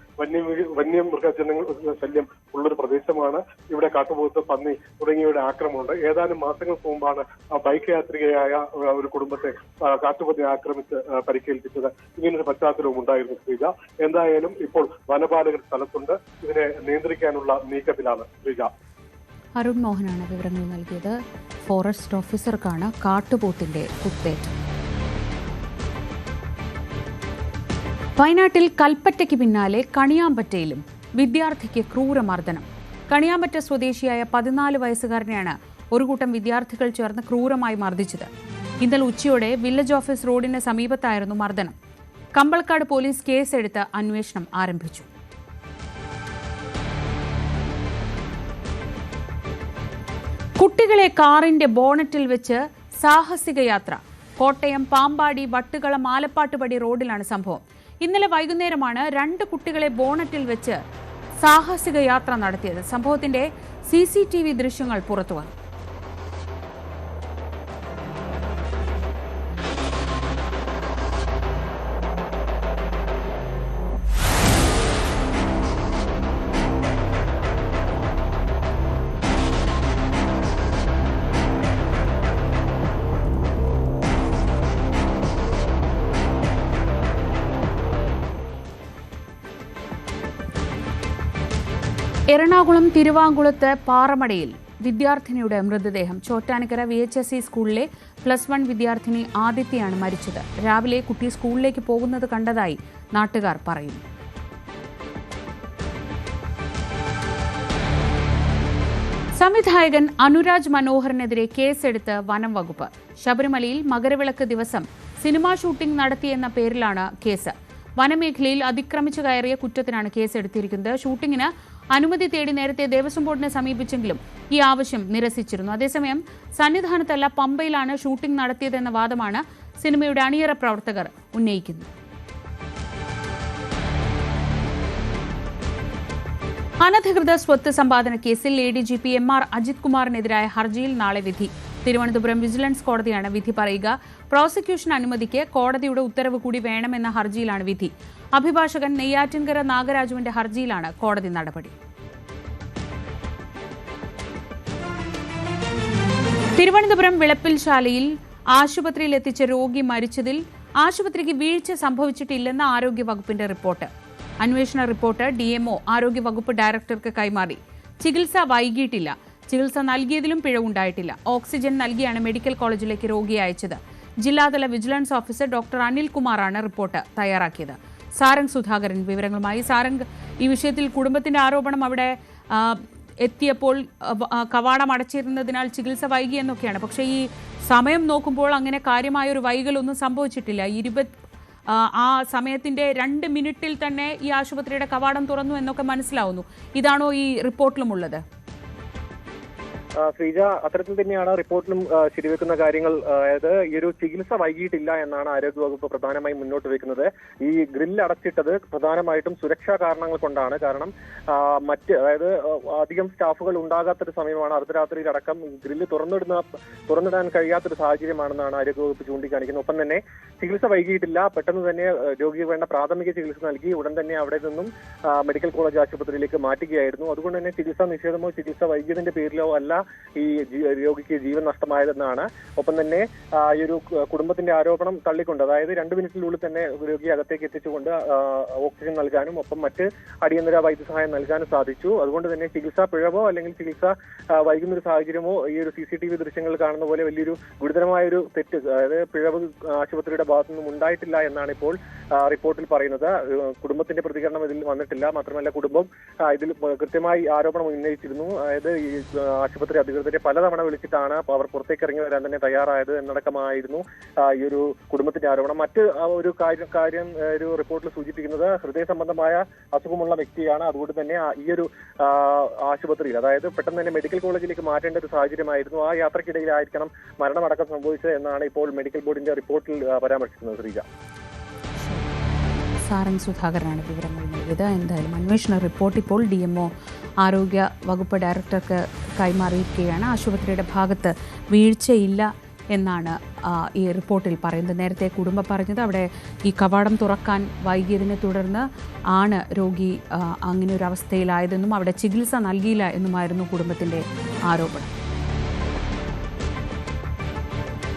വന്യമൃഗജനങ്ങൾ ശല്യം ഉള്ളൊരു പ്രദേശമാണ്. ഇവിടെ കാട്ടുപോത്ത്, പന്നി തുടങ്ങിയവയുടെ ആക്രമണമുണ്ട്. ഏതാനും മാസങ്ങൾക്ക് മുമ്പാണ് ബൈക്ക് യാത്രികയായ ഒരു കുടുംബത്തെ കാട്ടുപന്നി ആക്രമിച്ച് പരിക്കേൽപ്പിച്ചത്. ഇങ്ങനൊരു പശ്ചാത്തലവും ഉണ്ടായിരുന്നു. ശ്രീജ, എന്തായാലും ഇപ്പോൾ വനപാലകർ സ്ഥലത്തുണ്ട്. ഇതിനെ നിയന്ത്രിക്കാനുള്ള നീക്കത്തിലാണ്. ശ്രീജ. അരുൺ മോഹനാണ് വിവരങ്ങൾ നൽകിയത്. ഫോറസ്റ്റ് ഓഫീസർക്കാണ് കാട്ടുപോത്തിന്റെ കുത്തേറ്റ്. വയനാട്ടിൽ കൽപ്പറ്റയ്ക്ക് പിന്നാലെ കണിയാമ്പറ്റയിലും വിദ്യാർത്ഥിക്ക് ക്രൂരമർദ്ദനം. കണിയാമ്പറ്റ സ്വദേശിയായ 14 വയസ്സുകാരനെയാണ് ഒരു കൂട്ടം വിദ്യാർത്ഥികൾ ചേർന്ന് ക്രൂരമായി മർദ്ദിച്ചത്. ഇന്നലെ ഉച്ചയോടെ വില്ലേജ് ഓഫീസ് റോഡിന് സമീപത്തായിരുന്നു മർദ്ദനം. കമ്പളക്കാട് പോലീസ് കേസെടുത്ത് അന്വേഷണം ആരംഭിച്ചു. കുട്ടികളെ കാറിന്റെ ബോണറ്റിൽ വെച്ച് സാഹസിക യാത്ര. കോട്ടയം പാമ്പാടി വട്ടുകളം ആലപ്പാട്ടുപടി റോഡിലാണ് സംഭവം. ഇന്നലെ വൈകുന്നേരമാണ് 2 കുട്ടികളെ ബോണറ്റിൽ വെച്ച് സാഹസിക യാത്ര നടത്തിയത്. സംഭവത്തിന്റെ CCTV ദൃശ്യങ്ങൾ പുറത്തുവന്നു. എറണാകുളം തിരുവാങ്കുളത്ത് പാറമടയിൽ വിദ്യാർത്ഥിനിയുടെ മൃതദേഹം. ചോറ്റാനിക്കര VHSE സ്കൂളിലെ +1 വിദ്യാർത്ഥിനി ആദിത്യയാണ് മരിച്ചത്. രാവിലെ കുട്ടി സ്കൂളിലേക്ക് പോകുന്നത് കണ്ടതായി നാട്ടുകാർ പറയുന്നു. സംവിധായകൻ അനുരാജ് മനോഹറിനെതിരെ കേസെടുത്ത് വനം വകുപ്പ്. ശബരിമലയിൽ മകരവിളക്ക് ദിവസം സിനിമാ ഷൂട്ടിംഗ് നടത്തിയെന്ന പേരിലാണ് കേസ്. വനമേഖലയിൽ അതിക്രമിച്ചു കയറിയ കുറ്റത്തിനാണ് കേസെടുത്തിരിക്കുന്നത്. ഷൂട്ടിങ്ങിന് അനുമതി തേടി നേരത്തെ ദേവസ്വം ബോർഡിനെ സമീപിച്ചെങ്കിലും ഈ ആവശ്യം നിരസിച്ചിരുന്നു. അതേസമയം സന്നിധാനത്തല്ല പമ്പയിലാണ് ഷൂട്ടിംഗ് നടത്തിയതെന്ന വാദമാണ് സിനിമയുടെ അണിയറ പ്രവർത്തകർ ഉന്നയിക്കുന്നത്. അനധികൃത സ്വത്ത് സമ്പാദന കേസിൽ ADGP MR അജിത് കുമാറിനെതിരായ ഹർജിയിൽ നാളെ വിധി. തിരുവനന്തപുരം വിജിലൻസ് കോടതിയാണ് വിധി പറയുക. പ്രോസിക്യൂഷൻ അനുമതിക്ക് കോടതിയുടെ ഉത്തരവ് കൂടി വേണമെന്ന ഹർജിയിലാണ് വിധി. അഭിഭാഷകൻ നെയ്യാറ്റിൻകര നാഗരാജുവിന്റെ ഹർജിയിലാണ് കോടതി നടപടി. തിരുവനന്തപുരം വിളപ്പിൽശാലയിൽ ആശുപത്രിയിൽ എത്തിച്ച രോഗി മരിച്ചതിൽ ആശുപത്രിക്ക് വീഴ്ച സംഭവിച്ചിട്ടില്ലെന്ന് ആരോഗ്യവകുപ്പിന്റെ റിപ്പോർട്ട്. അന്വേഷണ റിപ്പോർട്ട് ഡിഎംഒ ആരോഗ്യവകുപ്പ് ഡയറക്ടർക്ക് കൈമാറി. ചികിത്സ വൈകിയിട്ടില്ല. ചികിത്സ നൽകിയതിലും പിഴവുണ്ടായിട്ടില്ല. ഓക്സിജൻ നൽകിയാണ് മെഡിക്കൽ കോളേജിലേക്ക് രോഗിയെ അയച്ചത്. ജില്ലാതല വിജിലൻസ് ഓഫീസർ ഡോക്ടർ അനിൽകുമാറാണ് റിപ്പോർട്ട് തയ്യാറാക്കിയത്. സാരംഗ് സുധാകരൻ വിവരങ്ങളുമായി. സാരംഗ്, ഈ വിഷയത്തിൽ കുടുംബത്തിന്റെ ആരോപണം അവിടെ എത്തിയപ്പോൾ കവാടം അടച്ചിരുന്നതിനാൽ ചികിത്സ വൈകി എന്നൊക്കെയാണ്. പക്ഷേ ഈ സമയം നോക്കുമ്പോൾ അങ്ങനെ കാര്യമായൊരു വൈകലൊന്നും സംഭവിച്ചിട്ടില്ല. ആ സമയത്തിന്റെ 2 മിനിറ്റിൽ തന്നെ ഈ ആശുപത്രിയുടെ കവാടം തുറന്നു എന്നൊക്കെ മനസ്സിലാവുന്നു. ഇതാണോ ഈ റിപ്പോർട്ടിലുമുള്ളത്? ശ്രീജ, അത്തരത്തിൽ തന്നെയാണ് റിപ്പോർട്ടിലും ശരിവെക്കുന്ന കാര്യങ്ങൾ. അതായത് ഈ ഒരു ചികിത്സ വൈകിയിട്ടില്ല എന്നാണ് ആരോഗ്യവകുപ്പ് പ്രധാനമായും മുന്നോട്ട് വെക്കുന്നത്. ഈ ഗ്രില്ല് അടച്ചിട്ടത് പ്രധാനമായിട്ടും സുരക്ഷാ കാരണങ്ങൾ കൊണ്ടാണ്. കാരണം അതായത് അധികം സ്റ്റാഫുകൾ ഉണ്ടാകാത്തൊരു സമയമാണ്. അർദ്ധരാത്രിയിലടക്കം ഗ്രില്ല് തുറന്നിടാൻ കഴിയാത്തൊരു സാഹചര്യമാണെന്നാണ് ആരോഗ്യവകുപ്പ് ചൂണ്ടിക്കാണിക്കുന്നത്. ഒപ്പം തന്നെ ചികിത്സ വൈകിയിട്ടില്ല. പെട്ടെന്ന് തന്നെ രോഗിക്ക് വേണ്ട പ്രാഥമിക ചികിത്സ നൽകി ഉടൻ തന്നെ അവിടെ നിന്നും മെഡിക്കൽ കോളേജ് ആശുപത്രിയിലേക്ക് മാറ്റുകയായിരുന്നു. അതുകൊണ്ട് തന്നെ ചികിത്സാ നിഷേധമോ ചികിത്സ വൈകിയതിന്റെ പേരിലോ അല്ല ഈ രോഗിക്ക് ജീവൻ നഷ്ടമായതെന്നാണ്. ഒപ്പം തന്നെ ഈ ഒരു കുടുംബത്തിന്റെ ആരോപണം തള്ളിക്കൊണ്ട്, അതായത് 2 മിനിറ്റിനുള്ളിൽ തന്നെ രോഗിയെ അകത്തേക്ക് എത്തിച്ചുകൊണ്ട് ഓക്സിജൻ നൽകാനും ഒപ്പം മറ്റ് അടിയന്തര വൈദ്യസഹായം നൽകാനും സാധിച്ചു. അതുകൊണ്ട് തന്നെ ചികിത്സാ പിഴവോ അല്ലെങ്കിൽ ചികിത്സ വൈകുന്നൊരു സാഹചര്യമോ ഈ ഒരു CCTV ദൃശ്യങ്ങളിൽ കാണുന്ന പോലെ വലിയൊരു ഗുരുതരമായൊരു തെറ്റ്, അതായത് പിഴവ് ആശുപത്രിയുടെ ഭാഗത്തു നിന്നും ഉണ്ടായിട്ടില്ല എന്നാണ് ഇപ്പോൾ റിപ്പോർട്ടിൽ പറയുന്നത്. കുടുംബത്തിന്റെ പ്രതികരണം ഇതിൽ വന്നിട്ടില്ല. മാത്രമല്ല കുടുംബം ഇതിൽ കൃത്യമായി ആരോപണം ഉന്നയിച്ചിരുന്നു. അതായത് ഈ ആശുപത്രി അധികൃതരെ പലതവണ വിളിച്ചിട്ടാണ് അവർ പുറത്തേക്ക് ഇറങ്ങി വരാൻ തന്നെ തയ്യാറായത് എന്നടക്കമായിരുന്നു ഈ ഒരു കുടുംബത്തിന്റെ ആരോപണം. മറ്റ് ഒരു കാര്യം ഒരു റിപ്പോർട്ടിൽ സൂചിപ്പിക്കുന്നത് ഹൃദയ സംബന്ധമായ അസുഖമുള്ള വ്യക്തിയാണ്. അതുകൊണ്ട് തന്നെ ഈ ഒരു ആശുപത്രിയിൽ, അതായത് പെട്ടെന്ന് തന്നെ മെഡിക്കൽ കോളേജിലേക്ക് മാറ്റേണ്ട ഒരു സാഹചര്യമായിരുന്നു. ആ യാത്രക്കിടയിലായിരിക്കണം മരണമടക്കം സംഭവിച്ചത് എന്നാണ് ഇപ്പോൾ മെഡിക്കൽ ബോർഡിന്റെ റിപ്പോർട്ടിൽ പരാമർശിക്കുന്നത്. ശ്രീജ, സാരംഗ് സുധാകരനാണ് വിവരങ്ങൾ നൽകിയത്. എന്തായാലും അന്വേഷണ റിപ്പോർട്ട് ഇപ്പോൾ ഡിഎംഒ ആരോഗ്യ വകുപ്പ് ഡയറക്ടർക്ക് കൈമാറിയിരിക്കുകയാണ്. ആശുപത്രിയുടെ ഭാഗത്ത് വീഴ്ചയില്ല എന്നാണ് ഈ റിപ്പോർട്ടിൽ പറയുന്നത്. നേരത്തെ കുടുംബം പറഞ്ഞത് അവിടെ ഈ കവാടം തുറക്കാൻ വൈകിയതിനെ തുടർന്ന് ആണ് രോഗി അങ്ങനെ ഒരു അവസ്ഥയിലായതെന്നും അവിടെ ചികിത്സ നൽകിയില്ല എന്നുമായിരുന്നു കുടുംബത്തിൻ്റെ ആരോപണം.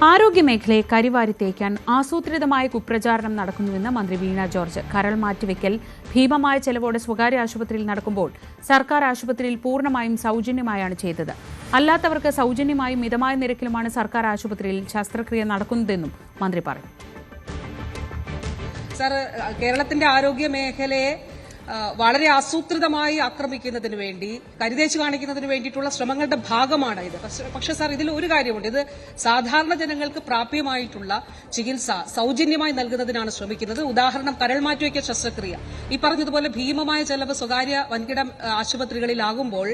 ആരോഗ്യമേഖലയെ കരിവാരി തേക്കാൻ ആസൂത്രിതമായ കുപ്രചാരണം നടക്കുന്നുവെന്ന് മന്ത്രി വീണ ജോർജ്. കരൾ മാറ്റിവെക്കൽ ഭീമമായ ചെലവോടെ സ്വകാര്യ ആശുപത്രിയിൽ നടക്കുമ്പോൾ സർക്കാർ ആശുപത്രിയിൽ പൂർണ്ണമായും സൗജന്യമായാണ് ചെയ്തത്. അല്ലാത്തവർക്ക് സൗജന്യമായും മിതമായ നിരക്കിലുമാണ് സർക്കാർ ആശുപത്രിയിൽ ശസ്ത്രക്രിയ നടക്കുന്നതെന്നും മന്ത്രി പറഞ്ഞു. സർ, കേരളത്തിന്റെ ആരോഗ്യ മേഖലയെ വളരെ ആസൂത്രിതമായി ആക്രമിക്കുന്നതിന് വേണ്ടി, കരുതേച്ച് കാണിക്കുന്നതിന് വേണ്ടിയിട്ടുള്ള ശ്രമങ്ങളുടെ ഭാഗമാണ് ഇത്. പക്ഷേ സാർ, ഇതിൽ ഒരു കാര്യമുണ്ട്. ഇത് സാധാരണ ജനങ്ങൾക്ക് പ്രാപ്യമായിട്ടുള്ള ചികിത്സ സൗജന്യമായി നൽകുന്നതിനാണ് ശ്രമിക്കുന്നത്. ഉദാഹരണം, കരൾ മാറ്റിവയ്ക്കൽ ശസ്ത്രക്രിയ. ഈ പറഞ്ഞതുപോലെ ഭീമമായ ചെലവ് സ്വകാര്യ വൻകിട ആശുപത്രികളിലാകുമ്പോൾ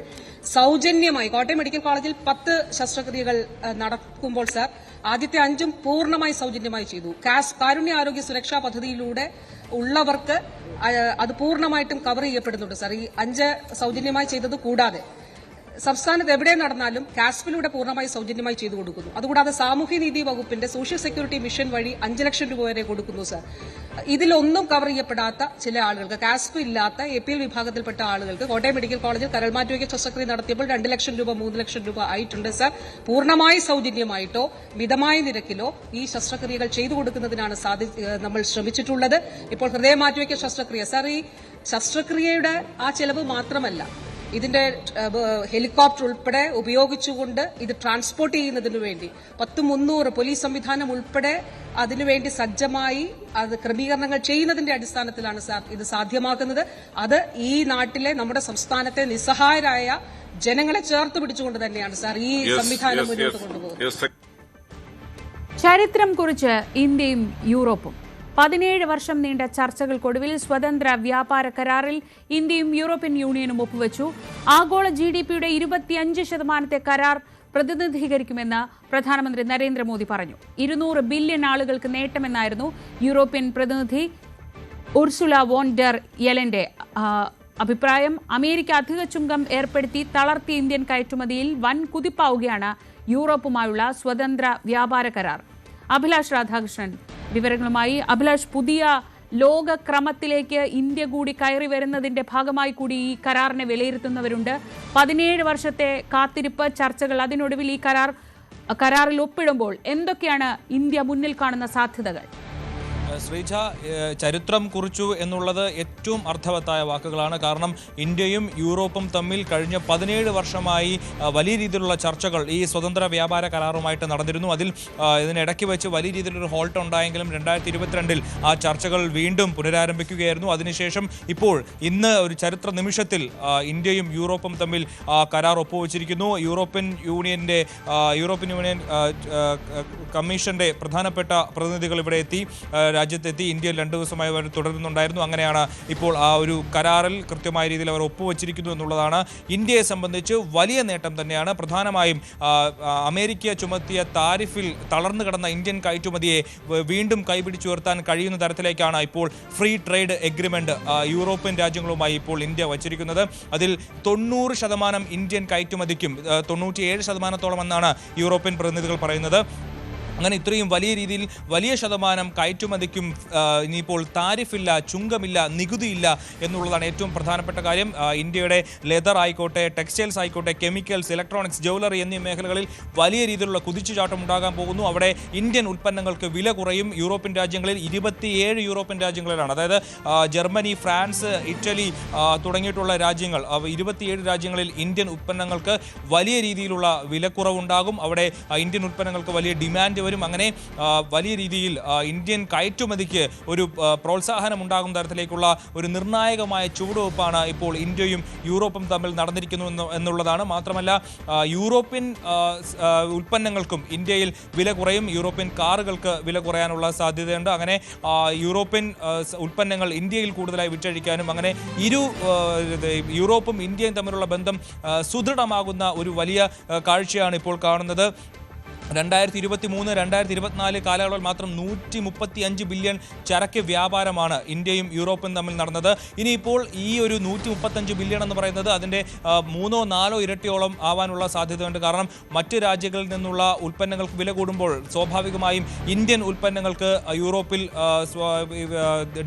സൗജന്യമായി, കോട്ടയം മെഡിക്കൽ കോളേജിൽ 10 ശസ്ത്രക്രിയകൾ നടക്കുമ്പോൾ സാർ ആദ്യത്തെ 5 പൂർണ്ണമായി സൗജന്യമായി ചെയ്തു. കാരുണ്യ ആരോഗ്യ സുരക്ഷാ പദ്ധതിയിലൂടെ ഉള്ളവർക്ക് അത് പൂർണ്ണമായിട്ടും കവർ ചെയ്യപ്പെടുന്നുണ്ട് സാർ. ഈ 5 സൗജന്യമായി ചെയ്തത് കൂടാതെ സംസ്ഥാനത്ത് എവിടെ നടന്നാലും കാസ്പിലൂടെ പൂർണ്ണമായി സൗജന്യമായി ചെയ്തു കൊടുക്കുന്നു. അതുകൂടാതെ സാമൂഹ്യനീതി വകുപ്പിന്റെ സോഷ്യൽ സെക്യൂരിറ്റി മിഷൻ വഴി 5 ലക്ഷം രൂപ വരെ കൊടുക്കുന്നു സാർ. ഇതിലൊന്നും കവർ ചെയ്യപ്പെടാത്ത ചില ആളുകൾക്ക്, കാസ്പ് ഇല്ലാത്ത APL വിഭാഗത്തിൽപ്പെട്ട ആളുകൾക്ക് കോട്ടയം മെഡിക്കൽ കോളേജിൽ കരൾ മാറ്റിവയ്ക്കൽ ശസ്ത്രക്രിയ നടത്തിയപ്പോൾ 2 ലക്ഷം രൂപ 3 ലക്ഷം രൂപ ആയിട്ടുണ്ട് സാർ. പൂർണ്ണമായി സൗജന്യമായിട്ടോ മിതമായ നിരക്കിലോ ഈ ശസ്ത്രക്രിയകൾ ചെയ്തു കൊടുക്കുന്നതിനാണ് നമ്മൾ ശ്രമിച്ചിട്ടുള്ളത്. ഇപ്പോൾ ഹൃദയ മാറ്റിവയ്ക്കൽ ശസ്ത്രക്രിയ സാർ, ഈ ശസ്ത്രക്രിയയുടെ ആ ചെലവ് മാത്രമല്ല, ഇതിന്റെ ഹെലികോപ്റ്റർ ഉൾപ്പെടെ ഉപയോഗിച്ചുകൊണ്ട് ഇത് ട്രാൻസ്പോർട്ട് ചെയ്യുന്നതിനു വേണ്ടി 300 പോലീസ് സംവിധാനം ഉൾപ്പെടെ അതിനുവേണ്ടി സജ്ജമായി അത് ക്രമീകരണങ്ങൾ ചെയ്യുന്നതിന്റെ അടിസ്ഥാനത്തിലാണ് സാർ ഇത് സാധ്യമാക്കുന്നത്. അത് ഈ നാട്ടിലെ, നമ്മുടെ സംസ്ഥാനത്തെ നിസ്സഹായരായ ജനങ്ങളെ ചേർത്ത് പിടിച്ചുകൊണ്ട് തന്നെയാണ് സാർ ഈ സംവിധാനം മുന്നോട്ട് കൊണ്ടുപോകുന്നത്. ചരിത്രം കുറിച്ച് ഇന്ത്യയും യൂറോപ്പും 17 വർഷം നീണ്ട ചർച്ചകൾക്കൊടുവിൽ സ്വതന്ത്ര വ്യാപാര കരാറിൽ ഇന്ത്യയും യൂറോപ്യൻ യൂണിയനും ഒപ്പുവെച്ചു. ആഗോള GDPയുടെ 25% കരാർ പ്രതിനിധീകരിക്കുമെന്ന് പ്രധാനമന്ത്രി നരേന്ദ്രമോദി പറഞ്ഞു. 200 ബില്യൺ ആളുകൾക്ക് നേട്ടമെന്നായിരുന്നു യൂറോപ്യൻ പ്രതിനിധി ഉർസുല വോൺ ഡെർ യെലന്റെ അഭിപ്രായം. അമേരിക്ക അധിക ചുങ്കം ഏർപ്പെടുത്തി തളർത്തിയ ഇന്ത്യൻ കയറ്റുമതിയിൽ വൻ കുതിപ്പാവുകയാണ് യൂറോപ്പുമായുള്ള സ്വതന്ത്ര വ്യാപാര കരാർ. അഭിലാഷ് രാധാകൃഷ്ണൻ വിവരങ്ങളുമായി. അഭിലാഷ്, പുതിയ ലോകക്രമത്തിലേക്ക് ഇന്ത്യ കൂടി കയറി വരുന്നതിന്റെ ഭാഗമായി കൂടി ഈ കരാറിനെ വിലയിരുത്തുന്നവരുണ്ട്. 17 വർഷത്തെ കാത്തിരിപ്പ്, ചർച്ചകൾ, അതിനൊടുവിൽ ഈ കരാർ കരാറിൽ ഒപ്പിടുമ്പോൾ എന്തൊക്കെയാണ് ഇന്ത്യ മുന്നിൽ കാണുന്ന സാധ്യതകൾ? ശ്രീജ, ചരിത്രം കുറിച്ചു എന്നുള്ളത് ഏറ്റവും അർത്ഥവത്തായ വാക്കുകളാണ്. കാരണം ഇന്ത്യയും യൂറോപ്പും തമ്മിൽ കഴിഞ്ഞ 17 വർഷമായി വലിയ രീതിയിലുള്ള ചർച്ചകൾ ഈ സ്വതന്ത്ര വ്യാപാര കരാറുമായിട്ട് നടന്നിരുന്നു. അതിൽ ഇതിനിടയ്ക്ക് വെച്ച് വലിയ രീതിയിലൊരു ഹോൾട്ട് ഉണ്ടായെങ്കിലും 2022 ആ ചർച്ചകൾ വീണ്ടും പുനരാരംഭിക്കുകയായിരുന്നു. അതിനുശേഷം ഇപ്പോൾ ഇന്ന് ഒരു ചരിത്ര നിമിഷത്തിൽ ഇന്ത്യയും യൂറോപ്പും തമ്മിൽ കരാർ ഒപ്പുവെച്ചിരിക്കുന്നു. യൂറോപ്യൻ യൂണിയൻ കമ്മീഷന്റെ പ്രധാനപ്പെട്ട പ്രതിനിധികൾ ഇവിടെ എത്തി, രാജ്യത്തെത്തി. ഇന്ത്യയിൽ 2 ദിവസമായി അവർ തുടരുന്നുണ്ടായിരുന്നു. അങ്ങനെയാണ് ഇപ്പോൾ ആ ഒരു കരാറിൽ കൃത്യമായ രീതിയിൽ അവർ ഒപ്പുവെച്ചിരിക്കുന്നു എന്നുള്ളതാണ് ഇന്ത്യയെ സംബന്ധിച്ച് വലിയ നേട്ടം തന്നെയാണ്. പ്രധാനമായും അമേരിക്ക ചുമത്തിയ താരിഫിൽ തളർന്നു കിടന്ന ഇന്ത്യൻ കയറ്റുമതിയെ വീണ്ടും കൈപിടിച്ചുയർത്താൻ കഴിയുന്ന തരത്തിലേക്കാണ് ഇപ്പോൾ ഫ്രീ ട്രേഡ് എഗ്രിമെന്റ് യൂറോപ്യൻ രാജ്യങ്ങളുമായി ഇപ്പോൾ ഇന്ത്യ വച്ചിരിക്കുന്നത്. അതിൽ 90% ഇന്ത്യൻ കയറ്റുമതിക്കും 97% എന്നാണ് യൂറോപ്യൻ പ്രതിനിധികൾ പറയുന്നത്. അങ്ങനെ ഇത്രയും വലിയ രീതിയിൽ വലിയ ശതമാനം കയറ്റുമതിക്കും ഇനിയിപ്പോൾ താരിഫില്ല, ചുങ്കമില്ല, നികുതിയില്ല എന്നുള്ളതാണ് ഏറ്റവും പ്രധാനപ്പെട്ട കാര്യം. ഇന്ത്യയുടെ ലെതർ ആയിക്കോട്ടെ, ടെക്സ്റ്റൈൽസ് ആയിക്കോട്ടെ, കെമിക്കൽസ്, ഇലക്ട്രോണിക്സ്, ജ്വല്ലറി എന്നീ മേഖലകളിൽ വലിയ രീതിയിലുള്ള കുതിച്ചുചാട്ടം ഉണ്ടാകാൻ പോകുന്നു. അവിടെ ഇന്ത്യൻ ഉൽപ്പന്നങ്ങൾക്ക് വില കുറയും. യൂറോപ്യൻ രാജ്യങ്ങളിൽ 27 യൂറോപ്യൻ രാജ്യങ്ങളിലാണ്, അതായത് ജർമ്മനി, ഫ്രാൻസ്, ഇറ്റലി തുടങ്ങിയിട്ടുള്ള രാജ്യങ്ങൾ, 27 രാജ്യങ്ങളിൽ ഇന്ത്യൻ ഉൽപ്പന്നങ്ങൾക്ക് വലിയ രീതിയിലുള്ള വിലക്കുറവുണ്ടാകും. അവിടെ ഇന്ത്യൻ ഉൽപ്പന്നങ്ങൾക്ക് വലിയ ഡിമാൻഡ് വരും. അങ്ങനെ വലിയ രീതിയിൽ ഇന്ത്യൻ കയറ്റുമതിക്ക് ഒരു പ്രോത്സാഹനം ഉണ്ടാകുന്ന തരത്തിലേക്കുള്ള ഒരു നിർണായകമായ ചുവടുവെപ്പാണ് ഇപ്പോൾ ഇന്ത്യയും യൂറോപ്പും തമ്മിൽ നടന്നിരിക്കുന്നു എന്നുള്ളതാണ്. മാത്രമല്ല യൂറോപ്യൻ ഉൽപ്പന്നങ്ങൾക്കും ഇന്ത്യയിൽ വില കുറയും. യൂറോപ്യൻ കാറുകൾക്ക് വില കുറയാനുള്ള സാധ്യതയുണ്ട്. അങ്ങനെ യൂറോപ്യൻ ഉൽപ്പന്നങ്ങൾ ഇന്ത്യയിൽ കൂടുതലായി വിറ്റഴിക്കാനും അങ്ങനെ യൂറോപ്പും ഇന്ത്യയും തമ്മിലുള്ള ബന്ധം സുദൃഢമാകുന്ന ഒരു വലിയ കാഴ്ചയാണ് ഇപ്പോൾ കാണുന്നത്. 2023-2024 കാലയളവിൽ മാത്രം 135 ബില്യൺ ചരക്ക് വ്യാപാരമാണ് ഇന്ത്യയും യൂറോപ്പും തമ്മിൽ നടന്നത്. ഇനിയിപ്പോൾ ഈ ഒരു 135 ബില്യൺ എന്ന് പറയുന്നത് അതിൻ്റെ 3-4 ഇരട്ടിയോളം ആവാനുള്ള സാധ്യതയുണ്ട്. കാരണം മറ്റ് രാജ്യങ്ങളിൽ നിന്നുള്ള ഉൽപ്പന്നങ്ങൾക്ക് വില കൂടുമ്പോൾ സ്വാഭാവികമായും ഇന്ത്യൻ ഉൽപ്പന്നങ്ങൾക്ക് യൂറോപ്പിൽ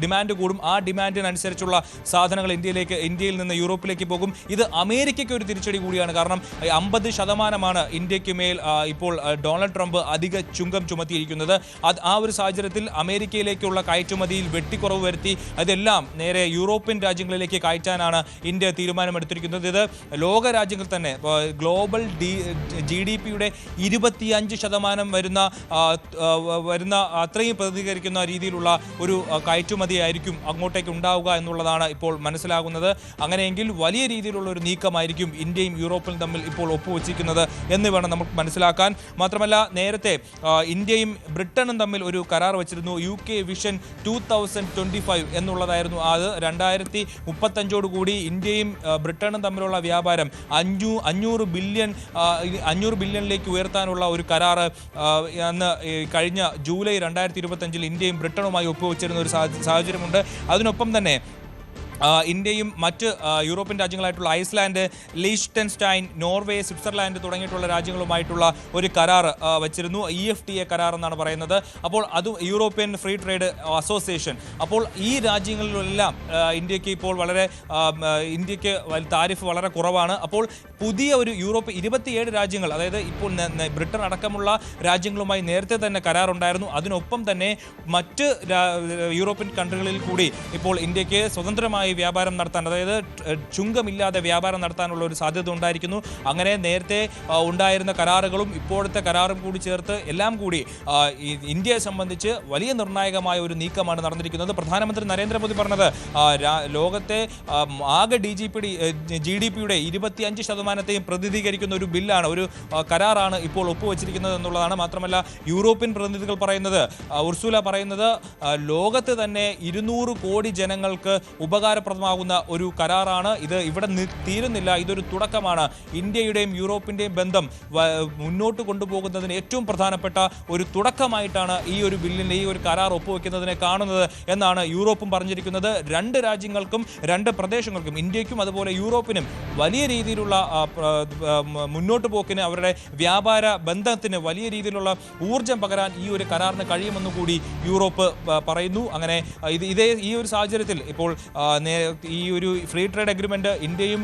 ഡിമാൻഡ് കൂടും. ആ ഡിമാൻഡിനനുസരിച്ചുള്ള സാധനങ്ങൾ ഇന്ത്യയിൽ നിന്ന് യൂറോപ്പിലേക്ക് പോകും. ഇത് അമേരിക്കയ്ക്ക് ഒരു തിരിച്ചടി കൂടിയാണ്. കാരണം 50% ഇന്ത്യക്ക് മേൽ ഇപ്പോൾ ഡൊണാൾഡ് ട്രംപ് അധിക ചുങ്കം ചുമത്തിയിരിക്കുന്നത്. ആ ഒരു സാഹചര്യത്തിൽ അമേരിക്കയിലേക്കുള്ള കയറ്റുമതിയിൽ വെട്ടിക്കുറവ് വരുത്തി അതെല്ലാം നേരെ യൂറോപ്യൻ രാജ്യങ്ങളിലേക്ക് കയറ്റാനാണ് ഇന്ത്യ തീരുമാനമെടുത്തിരിക്കുന്നത്. ഇത് ലോക രാജ്യങ്ങൾ തന്നെ ഗ്ലോബൽ GDP-യുടെ 25% വരുന്ന അത്രയും പ്രതികരിക്കുന്ന രീതിയിലുള്ള ഒരു കയറ്റുമതിയായിരിക്കും അങ്ങോട്ടേക്ക് ഉണ്ടാവുക എന്നുള്ളതാണ് ഇപ്പോൾ മനസ്സിലാകുന്നത്. അങ്ങനെയെങ്കിൽ വലിയ രീതിയിലുള്ള ഒരു നീക്കമായിരിക്കും ഇന്ത്യയും യൂറോപ്പും തമ്മിൽ ഇപ്പോൾ ഒപ്പുവെച്ചിരിക്കുന്നത് എന്ന് വേണം നമുക്ക് മനസ്സിലാക്കാൻ. മാത്രമല്ല നേരത്തെ ഇന്ത്യയും ബ്രിട്ടനും തമ്മിൽ ഒരു കരാർ വച്ചിരുന്നു. UK വിഷൻ 2025 എന്നുള്ളതായിരുന്നു. അത് 2035 കൂടി ഇന്ത്യയും ബ്രിട്ടനും തമ്മിലുള്ള വ്യാപാരം 500 ബില്യണിലേക്ക് ഉയർത്താനുള്ള ഒരു കരാർ അന്ന് കഴിഞ്ഞ ജൂലൈ 2025 ഇന്ത്യയും ബ്രിട്ടനുമായി ഒപ്പുവെച്ചിരുന്ന ഒരു സാഹചര്യമുണ്ട്. അതിനൊപ്പം തന്നെ ഇന്ത്യയും മറ്റ് യൂറോപ്യൻ രാജ്യങ്ങളായിട്ടുള്ള ഐസ്ലാൻഡ്, ലീച്ടെൻസ്റ്റൈൻ, നോർവേ, സ്വിറ്റ്സർലാൻഡ് തുടങ്ങിയിട്ടുള്ള രാജ്യങ്ങളുമായിട്ടുള്ള ഒരു കരാർ വച്ചിരുന്നു. EFTA കരാർ എന്നാണ് പറയുന്നത്. അപ്പോൾ അത് യൂറോപ്യൻ ഫ്രീ ട്രേഡ് അസോസിയേഷൻ. അപ്പോൾ ഈ രാജ്യങ്ങളിലെല്ലാം ഇന്ത്യക്ക് ഇപ്പോൾ ഇന്ത്യക്ക് താരിഫ് വളരെ കുറവാണ്. അപ്പോൾ പുതിയ ഒരു 27 രാജ്യങ്ങൾ, അതായത് ഇപ്പോൾ ബ്രിട്ടൻ അടക്കമുള്ള രാജ്യങ്ങളുമായി നേരത്തെ തന്നെ കരാറുണ്ടായിരുന്നു. അതിനൊപ്പം തന്നെ മറ്റ് യൂറോപ്യൻ കൺട്രികളിൽ കൂടി ഇപ്പോൾ ഇന്ത്യക്ക് സ്വതന്ത്രമായി വ്യാപാരം നടത്താൻ, അതായത് ചുങ്കമില്ലാതെ വ്യാപാരം നടത്താനുള്ള ഒരു സാധ്യത ഉണ്ടായിരിക്കുന്നു. അങ്ങനെ നേരത്തെ ഉണ്ടായിരുന്ന കരാറുകളും ഇപ്പോഴത്തെ കരാറും കൂടി ചേർത്ത് എല്ലാം കൂടി ഇന്ത്യയെ സംബന്ധിച്ച് വലിയ നിർണായകമായ ഒരു നീക്കമാണ് നടന്നിരിക്കുന്നത്. പ്രധാനമന്ത്രി നരേന്ദ്രമോദി പറഞ്ഞത് ലോകത്തെ ആകെ GDP-യുടെ 25% പ്രതിനിധീകരിക്കുന്ന ഒരു ബില്ലാണ്, ഒരു കരാറാണ് ഇപ്പോൾ ഒപ്പുവെച്ചിരിക്കുന്നത് എന്നുള്ളതാണ്. മാത്രമല്ല യൂറോപ്യൻ പ്രതിനിധികൾ പറയുന്നത്, ഉർസുല പറയുന്നത്, ലോകത്ത് തന്നെ 200 കോടി ജനങ്ങൾക്ക് ഉപകാരപ്രദമാകുന്ന ഒരു കരാറാണ് ഇത്. ഇവിടെ തീരുന്നില്ല, ഇതൊരു തുടക്കമാണ്. ഇന്ത്യയുടെയും യൂറോപ്പിൻ്റെയും ബന്ധം മുന്നോട്ട് കൊണ്ടുപോകുന്നതിന് ഏറ്റവും പ്രധാനപ്പെട്ട ഒരു തുടക്കമായിട്ടാണ് ഈ ഒരു ബില്ലിൻ്റെ ഈ ഒരു കരാർ ഒപ്പുവെക്കുന്നതിനെ കാണുന്നത് എന്നാണ് യൂറോപ്പും പറഞ്ഞിരിക്കുന്നത്. 2 രാജ്യങ്ങൾക്കും 2 പ്രദേശങ്ങൾക്കും, ഇന്ത്യക്കും അതുപോലെ യൂറോപ്പിനും വലിയ രീതിയിലുള്ള മുന്നോട്ട് പോക്കിന്, അവരുടെ വ്യാപാര ബന്ധത്തിന് വലിയ രീതിയിലുള്ള ഊർജം പകരാൻ ഈ ഒരു കരാറിന് കഴിയുമെന്ന് കൂടി യൂറോപ്പ് പറയുന്നു. അങ്ങനെ ഈ ഒരു സാഹചര്യത്തിൽ ഇപ്പോൾ ഈ ഒരു ഫ്രീ ട്രേഡ് അഗ്രിമെന്റ് ഇന്ത്യയും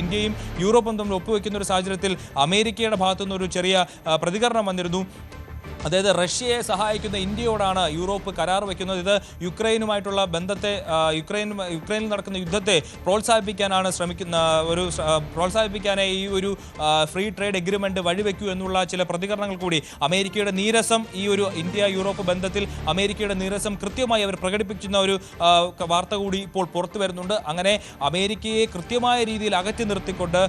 ഇന്ത്യയും യൂറോപ്പും തമ്മിൽ ഒപ്പുവെക്കുന്ന ഒരു സാഹചര്യത്തിൽ അമേരിക്കയുടെ ഭാഗത്തുനിന്ന് ഒരു ചെറിയ പ്രതികരണം വന്നിരുന്നു. അതായത് റഷ്യയെ സഹായിക്കുന്ന ഇന്ത്യയോടാണ് യൂറോപ്പ് കരാർ വയ്ക്കുന്നത്. ഇത് യുക്രൈനുമായിട്ടുള്ള ബന്ധത്തെ യുക്രൈനിൽ നടക്കുന്ന യുദ്ധത്തെ പ്രോത്സാഹിപ്പിക്കാനാണ് പ്രോത്സാഹിപ്പിക്കാനേ ഈ ഒരു ഫ്രീ ട്രേഡ് എഗ്രിമെന്റ് വഴിവെക്കൂ എന്നുള്ള ചില പ്രതികരണങ്ങൾ കൂടി അമേരിക്കയുടെ നീരസം ഈ ഒരു ഇന്ത്യ യൂറോപ്പ് ബന്ധത്തിൽ അമേരിക്കയുടെ നീരസം കൃത്യമായി അവർ പ്രകടിപ്പിക്കുന്ന ഒരു വാർത്ത കൂടി ഇപ്പോൾ പുറത്തു വരുന്നുണ്ട്. അങ്ങനെ അമേരിക്കയെ കൃത്യമായ രീതിയിൽ അകറ്റി നിർത്തിക്കൊണ്ട്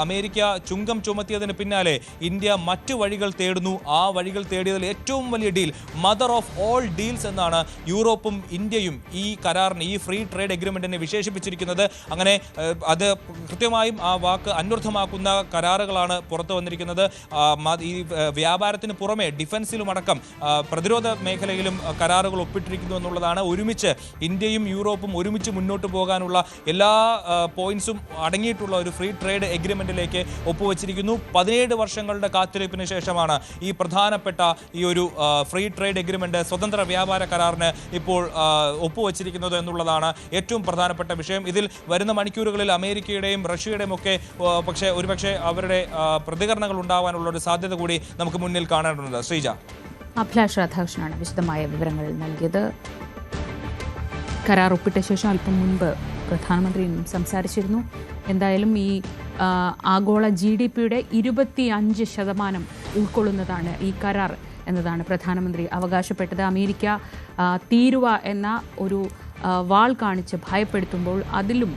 അമേരിക്ക ചുങ്കം ചുമത്തിയതിന് പിന്നാലെ ഇന്ത്യ മറ്റു വഴികൾ തേടുന്നു. ആ വഴികൾ തേടിയതിൽ ഏറ്റവും വലിയ deal, mother of all deals എന്നാണ് യൂറോപ്പും ഇന്ത്യയും ഈ കരാറിന്, ഈ ഫ്രീ ട്രേഡ് എഗ്രിമെന്റിനെ വിശേഷിപ്പിച്ചിരിക്കുന്നത്. അങ്ങനെ അത് കൃത്യമായും ആ വാക്ക് അന്വർത്ഥമാക്കുന്ന കരാറുകളാണ് പുറത്തു വന്നിരിക്കുന്നത്. ഈ വ്യാപാരത്തിന് പുറമെ ഡിഫൻസിലുമടക്കം പ്രതിരോധ മേഖലയിലും കരാറുകൾ ഒപ്പിട്ടിരിക്കുന്നു എന്നുള്ളതാണ്. ഒരുമിച്ച് ഇന്ത്യയും യൂറോപ്പും ഒരുമിച്ച് മുന്നോട്ട് പോകാനുള്ള എല്ലാ പോയിന്റ്സും അടങ്ങിയിട്ടുള്ള ഒരു ഫ്രീ ട്രേഡ് എഗ്രിമെന്റിലേക്ക് ഒപ്പുവെച്ചിരിക്കുന്നു. 17 വർഷങ്ങളുടെ കാത്തിരിപ്പിന് ശേഷമാണ് ഈ പ്രധാനപ്പെട്ട ഈ ഒരു ഫ്രീ ട്രേഡ് എഗ്രിമെന്റ്, സ്വതന്ത്ര വ്യാപാര കരാറിന് ഇപ്പോൾ ഒപ്പുവെച്ചിരിക്കുന്നത് എന്നുള്ളതാണ് ഏറ്റവും പ്രധാനപ്പെട്ട വിഷയം. ഇതിൽ വരുന്ന മണിക്കൂറുകളിൽ അമേരിക്കയുടെയും റഷ്യയുടെയും ഒക്കെ ഒരുപക്ഷെ അവരുടെ പ്രതികരണങ്ങൾ ഉണ്ടാവാനുള്ള ഒരു സാധ്യത കൂടി നമുക്ക് മുന്നിൽ കാണേണ്ടതുണ്ട്. ശ്രീജ. അഭിലാഷ് രാധാകൃഷ്ണനാണ് വിശദമായ വിവരങ്ങൾ നൽകിയത്. കരാർ ഒപ്പിട്ട ശേഷം അല്പം മുൻപ് പ്രധാനമന്ത്രി സംസാരിച്ചിരുന്നു. എന്തായാലും ഈ ആഗോള GDP-യുടെ 25% ഉൾക്കൊള്ളുന്നതാണ് ഈ കരാർ എന്നതാണ് പ്രധാനമന്ത്രി അവകാശപ്പെട്ടത്. അമേരിക്ക തീരുവ എന്ന ഒരു വാൾ കാണിച്ച് ഭയപ്പെടുത്തുമ്പോൾ അതിലും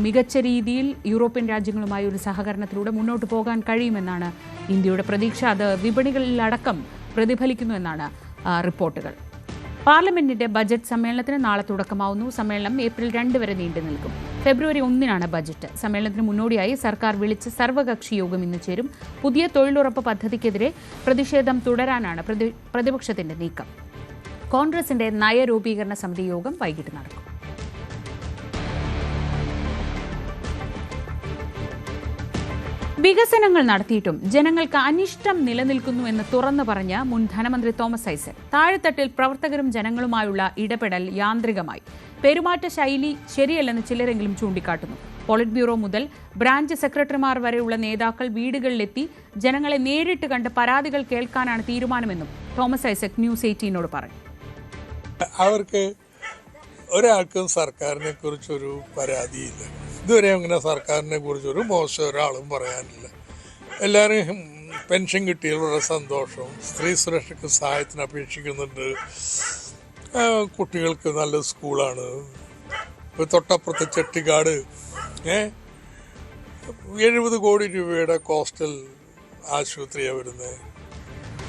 മികച്ച രീതിയിൽ യൂറോപ്യൻ രാജ്യങ്ങളുമായി ഒരു സഹകരണത്തിലൂടെ മുന്നോട്ട് പോകാൻ കഴിയുമെന്നാണ് ഇന്ത്യയുടെ പ്രതീക്ഷ. അത് വിപണികളിലടക്കം പ്രതിഫലിക്കുന്നു എന്നാണ് റിപ്പോർട്ടുകൾ. പാർലമെന്റിന്റെ ബജറ്റ് സമ്മേളനത്തിന് നാളെ തുടക്കമാവുന്നു. സമ്മേളനം ഏപ്രിൽ 2 വരെ നീണ്ടു നിൽക്കും. ഫെബ്രുവരി 1-നാണ് ബജറ്റ്. സമ്മേളനത്തിന് മുന്നോടിയായി സർക്കാർ വിളിച്ച സർവകക്ഷി യോഗം ഇന്ന് ചേരും. പുതിയ തൊഴിലുറപ്പ് പദ്ധതിക്കെതിരെ പ്രതിഷേധം തുടരാനാണ് പ്രതിപക്ഷത്തിന്റെ നീക്കം. കോൺഗ്രസിന്റെ നയരൂപീകരണ സമിതി യോഗം വൈകിട്ട് നടക്കും. വികസനങ്ങൾ നടത്തിയിട്ടും ജനങ്ങൾക്ക് അനിഷ്ടം നിലനിൽക്കുന്നു എന്ന് തുറന്നു പറഞ്ഞ മുൻ ധനമന്ത്രി തോമസ് ഐസക്, താഴെത്തട്ടിൽ പ്രവർത്തകരും ജനങ്ങളുമായുള്ള ഇടപെടൽ യാന്ത്രികമായി, പെരുമാറ്റ ശൈലി ശരിയല്ലെന്ന് ചിലരെങ്കിലും ചൂണ്ടിക്കാട്ടുന്നു. പോളിറ്റ് ബ്യൂറോ മുതൽ ബ്രാഞ്ച് സെക്രട്ടറിമാർ വരെയുള്ള നേതാക്കൾ വീടുകളിലെത്തി ജനങ്ങളെ നേരിട്ട് കണ്ട് പരാതികൾ കേൾക്കാനാണ് തീരുമാനമെന്നും തോമസ് ഐസക് ന്യൂസ് 18നോട് പറഞ്ഞു. അവർക്ക് ഒരാൾക്കും സർക്കാരിനെ കുറിച്ചൊരു പരാതിയില്ല. ഇതുവരെ അങ്ങനെ സർക്കാരിനെ കുറിച്ചൊരു മോശം ഒരാളും പറയാനില്ല. എല്ലാവരും പെൻഷൻ കിട്ടിയാൽ വളരെ സന്തോഷം, സ്ത്രീ സുരക്ഷയ്ക്ക് സഹായത്തിന് അപേക്ഷിക്കുന്നുണ്ട്, കുട്ടികൾക്ക് നല്ല സ്കൂളാണ്, തൊട്ടപ്പുറത്തെ ചെട്ടിക്കാട് 70 കോടി രൂപയുടെ കോസ്റ്റൽ ആശുപത്രിയാണ് വരുന്നത്.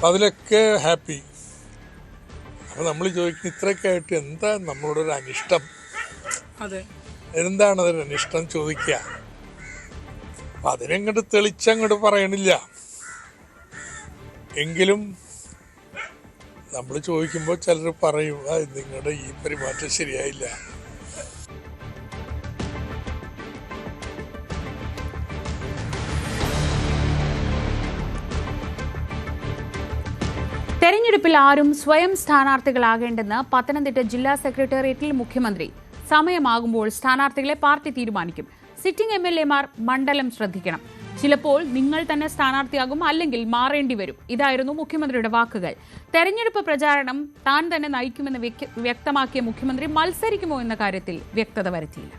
അതിലൊക്കെ ഹാപ്പി. അപ്പം നമ്മൾ ചോദിക്കും, ഇത്രയൊക്കെ ആയിട്ട് എന്താ നമ്മളോട് ഒരു അനിഷ്ടം? എന്താണ് അതിന് അനിഷ്ടം ചോദിക്കുക. അപ്പം അതിനങ്ങോട്ട് തെളിച്ചങ്ങോട്ട് പറയണില്ല. എങ്കിലും നമ്മൾ ചോദിക്കുമ്പോൾ ചിലർ പറയും, നിങ്ങളുടെ ഈ പെരുമാറ്റം ശരിയായില്ല. തെരഞ്ഞെടുപ്പിൽ ആരും സ്വയം സ്ഥാനാർത്ഥികളാകേണ്ടെന്ന് പത്തനംതിട്ട ജില്ലാ സെക്രട്ടേറിയറ്റിൽ മുഖ്യമന്ത്രി. സമയമാകുമ്പോൾ സ്ഥാനാർത്ഥികളെ പാർട്ടി തീരുമാനിക്കും. സിറ്റിംഗ് MLA-മാർ മണ്ഡലം ശ്രദ്ധിക്കണം. ചിലപ്പോൾ നിങ്ങൾ തന്നെ സ്ഥാനാർത്ഥിയാകും, അല്ലെങ്കിൽ മാറേണ്ടി വരും. ഇതായിരുന്നു മുഖ്യമന്ത്രിയുടെ വാക്കുകൾ. തെരഞ്ഞെടുപ്പ് പ്രചാരണം താൻ തന്നെ നയിക്കുമെന്ന് വ്യക്തമാക്കിയ മുഖ്യമന്ത്രി മത്സരിക്കുമോ എന്ന കാര്യത്തിൽ വ്യക്തത വരുത്തിയില്ല.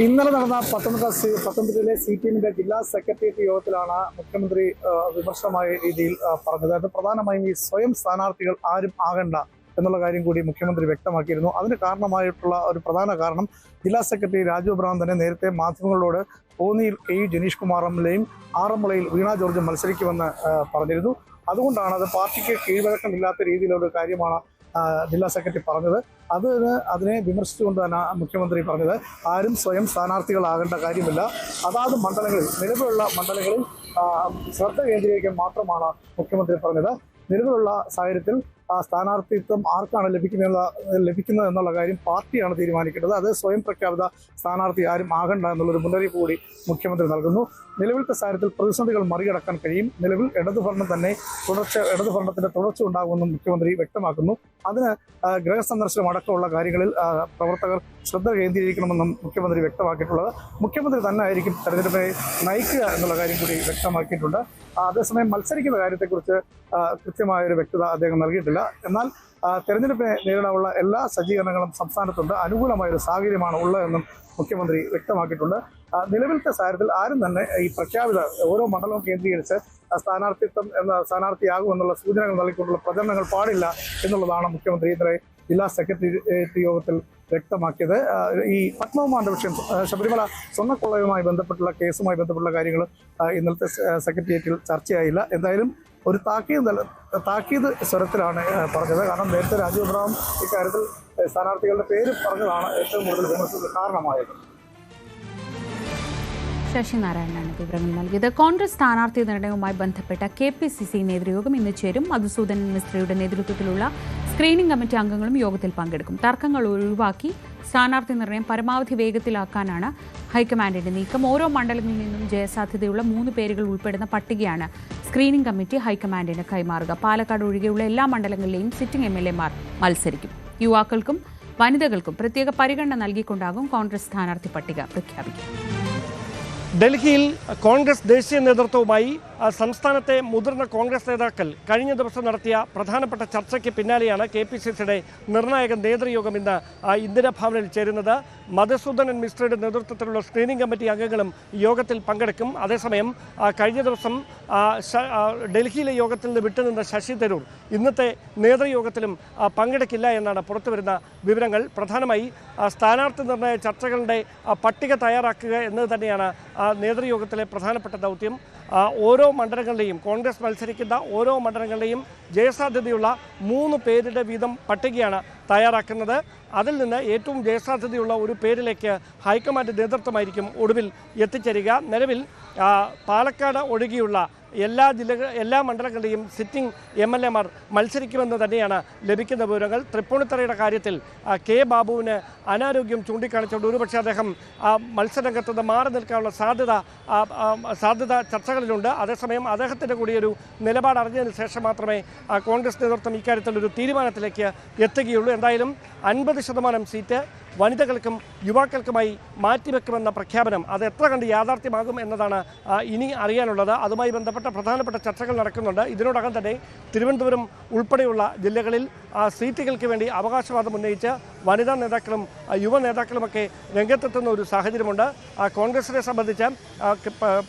ഇന്നലെ നടന്ന പത്തനംതിട്ടയിലെ CPM-ന്റെ ജില്ലാ സെക്രട്ടേറിയറ്റ് യോഗത്തിലാണ് മുഖ്യമന്ത്രി വിമർശനമായ രീതിയിൽ പറഞ്ഞത്. അത് പ്രധാനമായും ഈ സ്വയം സ്ഥാനാർത്ഥികൾ ആരും ആകണ്ട എന്നുള്ള കാര്യം കൂടി മുഖ്യമന്ത്രി വ്യക്തമാക്കിയിരുന്നു. അതിന് കാരണമായിട്ടുള്ള ഒരു പ്രധാന കാരണം ജില്ലാ സെക്രട്ടറി രാജു അബ്രഹാം തന്നെ നേരത്തെ മാധ്യമങ്ങളോട് കോന്നിയിൽ KE ജനീഷ് കുമാർ MLA-യും ആറന്മുളയിൽ വീണ ജോർജും മത്സരിക്കുമെന്ന് പറഞ്ഞിരുന്നു. അതുകൊണ്ടാണ് അത് പാർട്ടിക്ക് കീഴ്വഴക്കമില്ലാത്ത രീതിയിലുള്ള കാര്യമാണ് ജില്ലാ സെക്രട്ടറി പറഞ്ഞത്. അതിനെ വിമർശിച്ചുകൊണ്ട് തന്നെ മുഖ്യമന്ത്രി പറഞ്ഞത്, ആരും സ്വയം സ്ഥാനാർത്ഥികളാകേണ്ട കാര്യമില്ല, അതാത് മണ്ഡലങ്ങളിൽ, നിലവിലുള്ള മണ്ഡലങ്ങളിൽ ശ്രദ്ധ കേന്ദ്രീകരിക്കാൻ മാത്രമാണ് മുഖ്യമന്ത്രി പറഞ്ഞത്. നിലവിലുള്ള സാഹചര്യത്തിൽ സ്ഥാനാർത്ഥിത്വം ആർക്കാണ് ലഭിക്കുന്നത് എന്നുള്ള കാര്യം പാർട്ടിയാണ് തീരുമാനിക്കേണ്ടത്. അത് സ്വയം പ്രഖ്യാപിത സ്ഥാനാർത്ഥി ആരും ആകണ്ട എന്നുള്ളൊരു മുന്നറിയിപ്പ് കൂടി മുഖ്യമന്ത്രി നൽകുന്നു. നിലവിലത്തെ സാഹചര്യത്തിൽ പ്രതിസന്ധികൾ മറികടക്കാൻ കഴിയും. നിലവിൽ ഇടതുഭരണത്തിന്റെ തുടർച്ച ഉണ്ടാകുമെന്നും മുഖ്യമന്ത്രി വ്യക്തമാക്കുന്നു. അതിന് ഗൃഹസന്ദർശനം അടക്കമുള്ള കാര്യങ്ങളിൽ പ്രവർത്തകർ ശ്രദ്ധ കേന്ദ്രീകരിക്കണമെന്നും മുഖ്യമന്ത്രി വ്യക്തമാക്കിയിട്ടുള്ളത്. മുഖ്യമന്ത്രി തന്നെ ആയിരിക്കും തെരഞ്ഞെടുപ്പിനെ നയിക്കുക എന്നുള്ള കാര്യം കൂടി വ്യക്തമാക്കിയിട്ടുണ്ട്. അതേസമയം മത്സരിക്കുന്ന കാര്യത്തെക്കുറിച്ച് കൃത്യമായൊരു വ്യക്തത അദ്ദേഹം നൽകിയിട്ടില്ല. എന്നാൽ തെരഞ്ഞെടുപ്പിനെ നേരിടാനുള്ള എല്ലാ സജ്ജീകരണങ്ങളും സംസ്ഥാനത്തുണ്ട്. അനുകൂലമായൊരു സാഹചര്യമാണ് ഉള്ളതെന്നും മുഖ്യമന്ത്രി വ്യക്തമാക്കിയിട്ടുണ്ട്. നിലവിലത്തെ സാഹചര്യത്തിൽ ആരും തന്നെ ഈ പ്രഖ്യാപിത ഓരോ മണ്ഡലവും കേന്ദ്രീകരിച്ച് സ്ഥാനാർത്ഥിയാകും എന്നുള്ള സൂചനകൾ നൽകിക്കൊണ്ടുള്ള പ്രചരണങ്ങൾ പാടില്ല എന്നുള്ളതാണ് മുഖ്യമന്ത്രി ഇന്നലെ ജില്ലാ സെക്രട്ടേറിയറ്റ് യോഗത്തിൽ വ്യക്തമാക്കിയത്. ഈ പത്മകുമാറിന്റെ വിഷയം, ശബരിമല സ്വർണ്ണക്കൊള്ളയുമായി ബന്ധപ്പെട്ടുള്ള കേസുമായി ബന്ധപ്പെട്ടുള്ള കാര്യങ്ങൾ ഇന്നലത്തെ സെക്രട്ടേറിയറ്റിൽ ചർച്ചയായില്ല. എന്തായാലും ഒരു താക്കീത് സ്വരത്തിലാണ് പറഞ്ഞത്. കാരണം നേരത്തെ രാജീവ് അബ്രഹാം ഇക്കാര്യത്തിൽ സ്ഥാനാർത്ഥികളുടെ പേര് പറഞ്ഞതാണ് ഏറ്റവും കൂടുതൽ വിമർശനത്തിന് കാരണമായത്. ശശിനാരായണനാണ് വിവരങ്ങൾ നൽകിയത്. കോൺഗ്രസ് സ്ഥാനാർത്ഥി നിർണയവുമായി ബന്ധപ്പെട്ട KPCC നേതൃയോഗം ഇന്ന് ചേരും. മധുസൂദനൻ മിസ്ത്രിയുടെ നേതൃത്വത്തിലുള്ള സ്ക്രീനിംഗ് കമ്മിറ്റി അംഗങ്ങളും യോഗത്തിൽ പങ്കെടുക്കും. തർക്കങ്ങൾ ഒഴിവാക്കി സ്ഥാനാർത്ഥി നിർണയം പരമാവധി വേഗത്തിലാക്കാനാണ് ഹൈക്കമാൻഡിന്റെ നീക്കം. ഓരോ മണ്ഡലങ്ങളിൽ നിന്നും ജയസാധ്യതയുള്ള 3 പേരുകൾ ഉൾപ്പെടുന്ന പട്ടികയാണ് സ്ക്രീനിംഗ് കമ്മിറ്റി ഹൈക്കമാൻഡിന് കൈമാറുക. പാലക്കാട് ഒഴികെയുള്ള എല്ലാ മണ്ഡലങ്ങളിലെയും സിറ്റിംഗ് MLA-മാർ മത്സരിക്കും. യുവാക്കൾക്കും വനിതകൾക്കും പ്രത്യേക പരിഗണന നൽകിക്കൊണ്ടാകും കോൺഗ്രസ് സ്ഥാനാർത്ഥി പട്ടിക പ്രഖ്യാപിക്കുക. ഡൽഹിയിൽ കോൺഗ്രസ് ദേശീയ നേതൃത്വവുമായി സംസ്ഥാനത്തെ മുതിർന്ന കോൺഗ്രസ് നേതാക്കൾ കഴിഞ്ഞ ദിവസം നടത്തിയ പ്രധാനപ്പെട്ട ചർച്ചയ്ക്ക് പിന്നാലെയാണ് KPCCയുടെ നിർണായക നേതൃയോഗം ഇന്ന് ഇന്ദിരാഭവനിൽ ചേരുന്നത്. മധുസൂദനൻ മിസ്ത്രിയുടെ നേതൃത്വത്തിലുള്ള സ്ക്രീനിംഗ് കമ്മിറ്റി അംഗങ്ങളും യോഗത്തിൽ പങ്കെടുക്കും. അതേസമയം കഴിഞ്ഞ ദിവസം ഡൽഹിയിലെ യോഗത്തിൽ നിന്ന് വിട്ടുനിന്ന ശശി തരൂർ ഇന്നത്തെ നേതൃയോഗത്തിലും പങ്കെടുക്കില്ല എന്നാണ് പുറത്തുവരുന്ന വിവരങ്ങൾ. പ്രധാനമായി സ്ഥാനാർത്ഥി നിർണയ ചർച്ചകളുടെ പട്ടിക തയ്യാറാക്കുക എന്നത് തന്നെയാണ് നേതൃയോഗത്തിലെ പ്രധാനപ്പെട്ട ദൗത്യം. ഓരോ മണ്ഡലങ്ങളിലെയും കോൺഗ്രസ് മത്സരിക്കുന്ന ഓരോ മണ്ഡലങ്ങളിലെയും ജയസാധ്യതയുള്ള 3 പേരുടെ വീതം പട്ടികയാണ് തയ്യാറാക്കുന്നത്. അതിൽ നിന്ന് ഏറ്റവും ജയസാധ്യതയുള്ള ഒരു പേരിലേക്ക് ഹൈക്കമാൻഡ് നേതൃത്വമായിരിക്കും ഒടുവിൽ എത്തിച്ചേരുക. നിലവിൽ പാലക്കാട് ഒഴികെയുള്ള എല്ലാ മണ്ഡലങ്ങളുടെയും സിറ്റിംഗ് MLA-മാർ മത്സരിക്കുമെന്ന് തന്നെയാണ് ലഭിക്കുന്ന വിവരങ്ങൾ. തൃപ്പൂണിത്തറയുടെ കാര്യത്തിൽ K. ബാബുവിന് അനാരോഗ്യം ചൂണ്ടിക്കാണിച്ചുകൊണ്ട് ഒരുപക്ഷെ അദ്ദേഹം മത്സരരംഗത്ത് നിന്ന് മാറി നിൽക്കാനുള്ള സാധ്യത ചർച്ചകളിലുണ്ട്. അതേസമയം അദ്ദേഹത്തിൻ്റെ കൂടിയൊരു നിലപാട് അറിഞ്ഞതിന് ശേഷം മാത്രമേ കോൺഗ്രസ് നേതൃത്വം ഇക്കാര്യത്തിൽ ഒരു തീരുമാനത്തിലേക്ക് എത്തുകയുള്ളൂ. എന്തായാലും 50% സീറ്റ് വനിതകൾക്കും യുവാക്കൾക്കുമായി മാറ്റിവെക്കുമെന്ന പ്രഖ്യാപനം അത് എത്ര കണ്ട് യാഥാർത്ഥ്യമാകും എന്നതാണ് ഇനി അറിയാനുള്ളത്. അതുമായി ബന്ധപ്പെട്ട പ്രധാനപ്പെട്ട ചർച്ചകൾ നടക്കുന്നുണ്ട്. ഇതിനോടകം തന്നെ തിരുവനന്തപുരം ഉൾപ്പെടെയുള്ള ജില്ലകളിൽ സീറ്റുകൾക്ക് വേണ്ടി അവകാശവാദം ഉന്നയിച്ച് വനിതാ നേതാക്കളും യുവ നേതാക്കളുമൊക്കെ രംഗത്തെത്തുന്ന ഒരു സാഹചര്യമുണ്ട്. കോൺഗ്രസിനെ സംബന്ധിച്ച്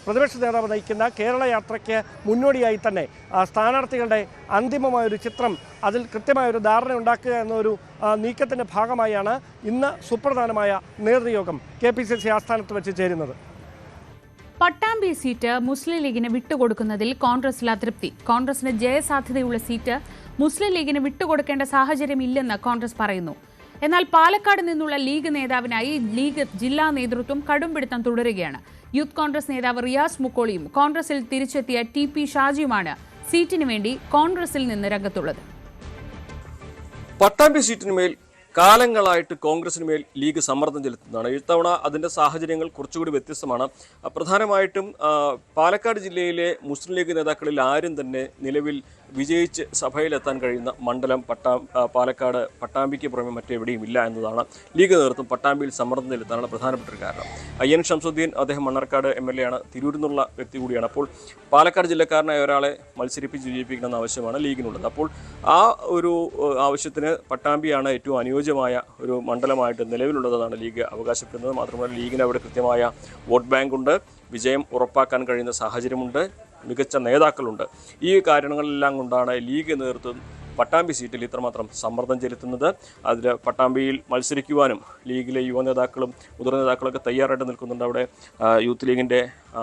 പ്രതിപക്ഷ നേതാവ് നയിക്കുന്ന കേരള യാത്രയ്ക്ക് മുന്നോടിയായി തന്നെ സ്ഥാനാർത്ഥികളുടെ അന്തിമമായൊരു ചിത്രം അതിൽ കൃത്യമായൊരു ധാരണ ഉണ്ടാക്കുക എന്നൊരു നീക്കത്തിൻ്റെ ഭാഗമായാണ് ഇന്ന് സുപ്രധാനമായ നേതൃയോഗം KPCC ആസ്ഥാനത്ത് വെച്ച് ചേരുന്നത്. പട്ടാമ്പി സീറ്റ് മുസ്ലിം ലീഗിന് വിട്ടുകൊടുക്കുന്നതിൽ കോൺഗ്രസിൽ അതൃപ്തി. കോൺഗ്രസിന് ജയസാധ്യതയുള്ള സീറ്റ് മുസ്ലിം ലീഗിന് വിട്ടുകൊടുക്കേണ്ട സാഹചര്യമില്ലെന്ന് കോൺഗ്രസ് പറയുന്നു. എന്നാൽ പാലക്കാട് നിന്നുള്ള ലീഗ് നേതാവിനായി ലീഗ് ജില്ലാ നേതൃത്വം കടുംപിടുത്തം തുടരുകയാണ്. യൂത്ത് കോൺഗ്രസ് നേതാവ് റിയാസ് മുക്കോളിയും കോൺഗ്രസിൽ തിരിച്ചെത്തിയ TP ഷാജിയുമാണ് സീറ്റിന് വേണ്ടി കോൺഗ്രസിൽ നിന്ന് രംഗത്തുള്ളത്. പട്ടാമ്പി സീറ്റിനുമേൽ കാലങ്ങളായിട്ട് കോൺഗ്രസിന് മേൽ ലീഗ് സമ്മർദ്ദം ചെലുത്തുന്നതാണ്. ഇത്തവണ അതിൻ്റെ സാഹചര്യങ്ങൾ കുറച്ചുകൂടി വ്യത്യസ്തമാണ്. പ്രധാനമായിട്ടും പാലക്കാട് ജില്ലയിലെ മുസ്ലിം ലീഗ് നേതാക്കളിൽ ആരും തന്നെ നിലവിൽ വിജയിച്ച് സഭയിലെത്താൻ കഴിയുന്ന മണ്ഡലം പാലക്കാട് പട്ടാമ്പിക്ക് പുറമെ മറ്റെവിടെയും ഇല്ല എന്നതാണ് ലീഗ് നേതൃത്വം പട്ടാമ്പിയിൽ സമ്മർദ്ദം ചെലുത്താനുള്ള പ്രധാനപ്പെട്ട ഒരു കാരണം. IN ഷംസുദ്ദീൻ അദ്ദേഹം മണ്ണാർക്കാട് MLA ആണ്, തിരൂരിൽ നിന്നുള്ള വ്യക്തി കൂടിയാണ്. അപ്പോൾ പാലക്കാട് ജില്ലക്കാരനായ ഒരാളെ മത്സരിപ്പിച്ച് വിജയിപ്പിക്കണമെന്ന ആവശ്യമാണ് ലീഗിനുള്ളത്. അപ്പോൾ ആ ഒരു ആവശ്യത്തിന് പട്ടാമ്പിയാണ് ഏറ്റവും അനുയോജ്യമായ ഒരു മണ്ഡലമായിട്ട് നിലവിലുള്ളതെന്നാണ് ലീഗ് അവകാശപ്പെടുന്നത്. മാത്രമല്ല ലീഗിന് അവിടെ കൃത്യമായ വോട്ട് ബാങ്ക് ഉണ്ട്, വിജയം ഉറപ്പാക്കാൻ കഴിയുന്ന സാഹചര്യമുണ്ട്, മികച്ച നേതാക്കളുണ്ട്. ഈ കാരണങ്ങളെല്ലാം കൊണ്ടാണ് ലീഗ് നേതൃത്വം പട്ടാമ്പി സീറ്റിൽ ഇത്രമാത്രം സമ്മർദ്ദം ചെലുത്തുന്നത്. അതിൽ പട്ടാമ്പിയിൽ മത്സരിക്കുവാനും ലീഗിലെ യുവ നേതാക്കളും മുതിർന്ന നേതാക്കളൊക്കെ തയ്യാറായിട്ട് നിൽക്കുന്നുണ്ട്. അവിടെ യൂത്ത് ലീഗിൻ്റെ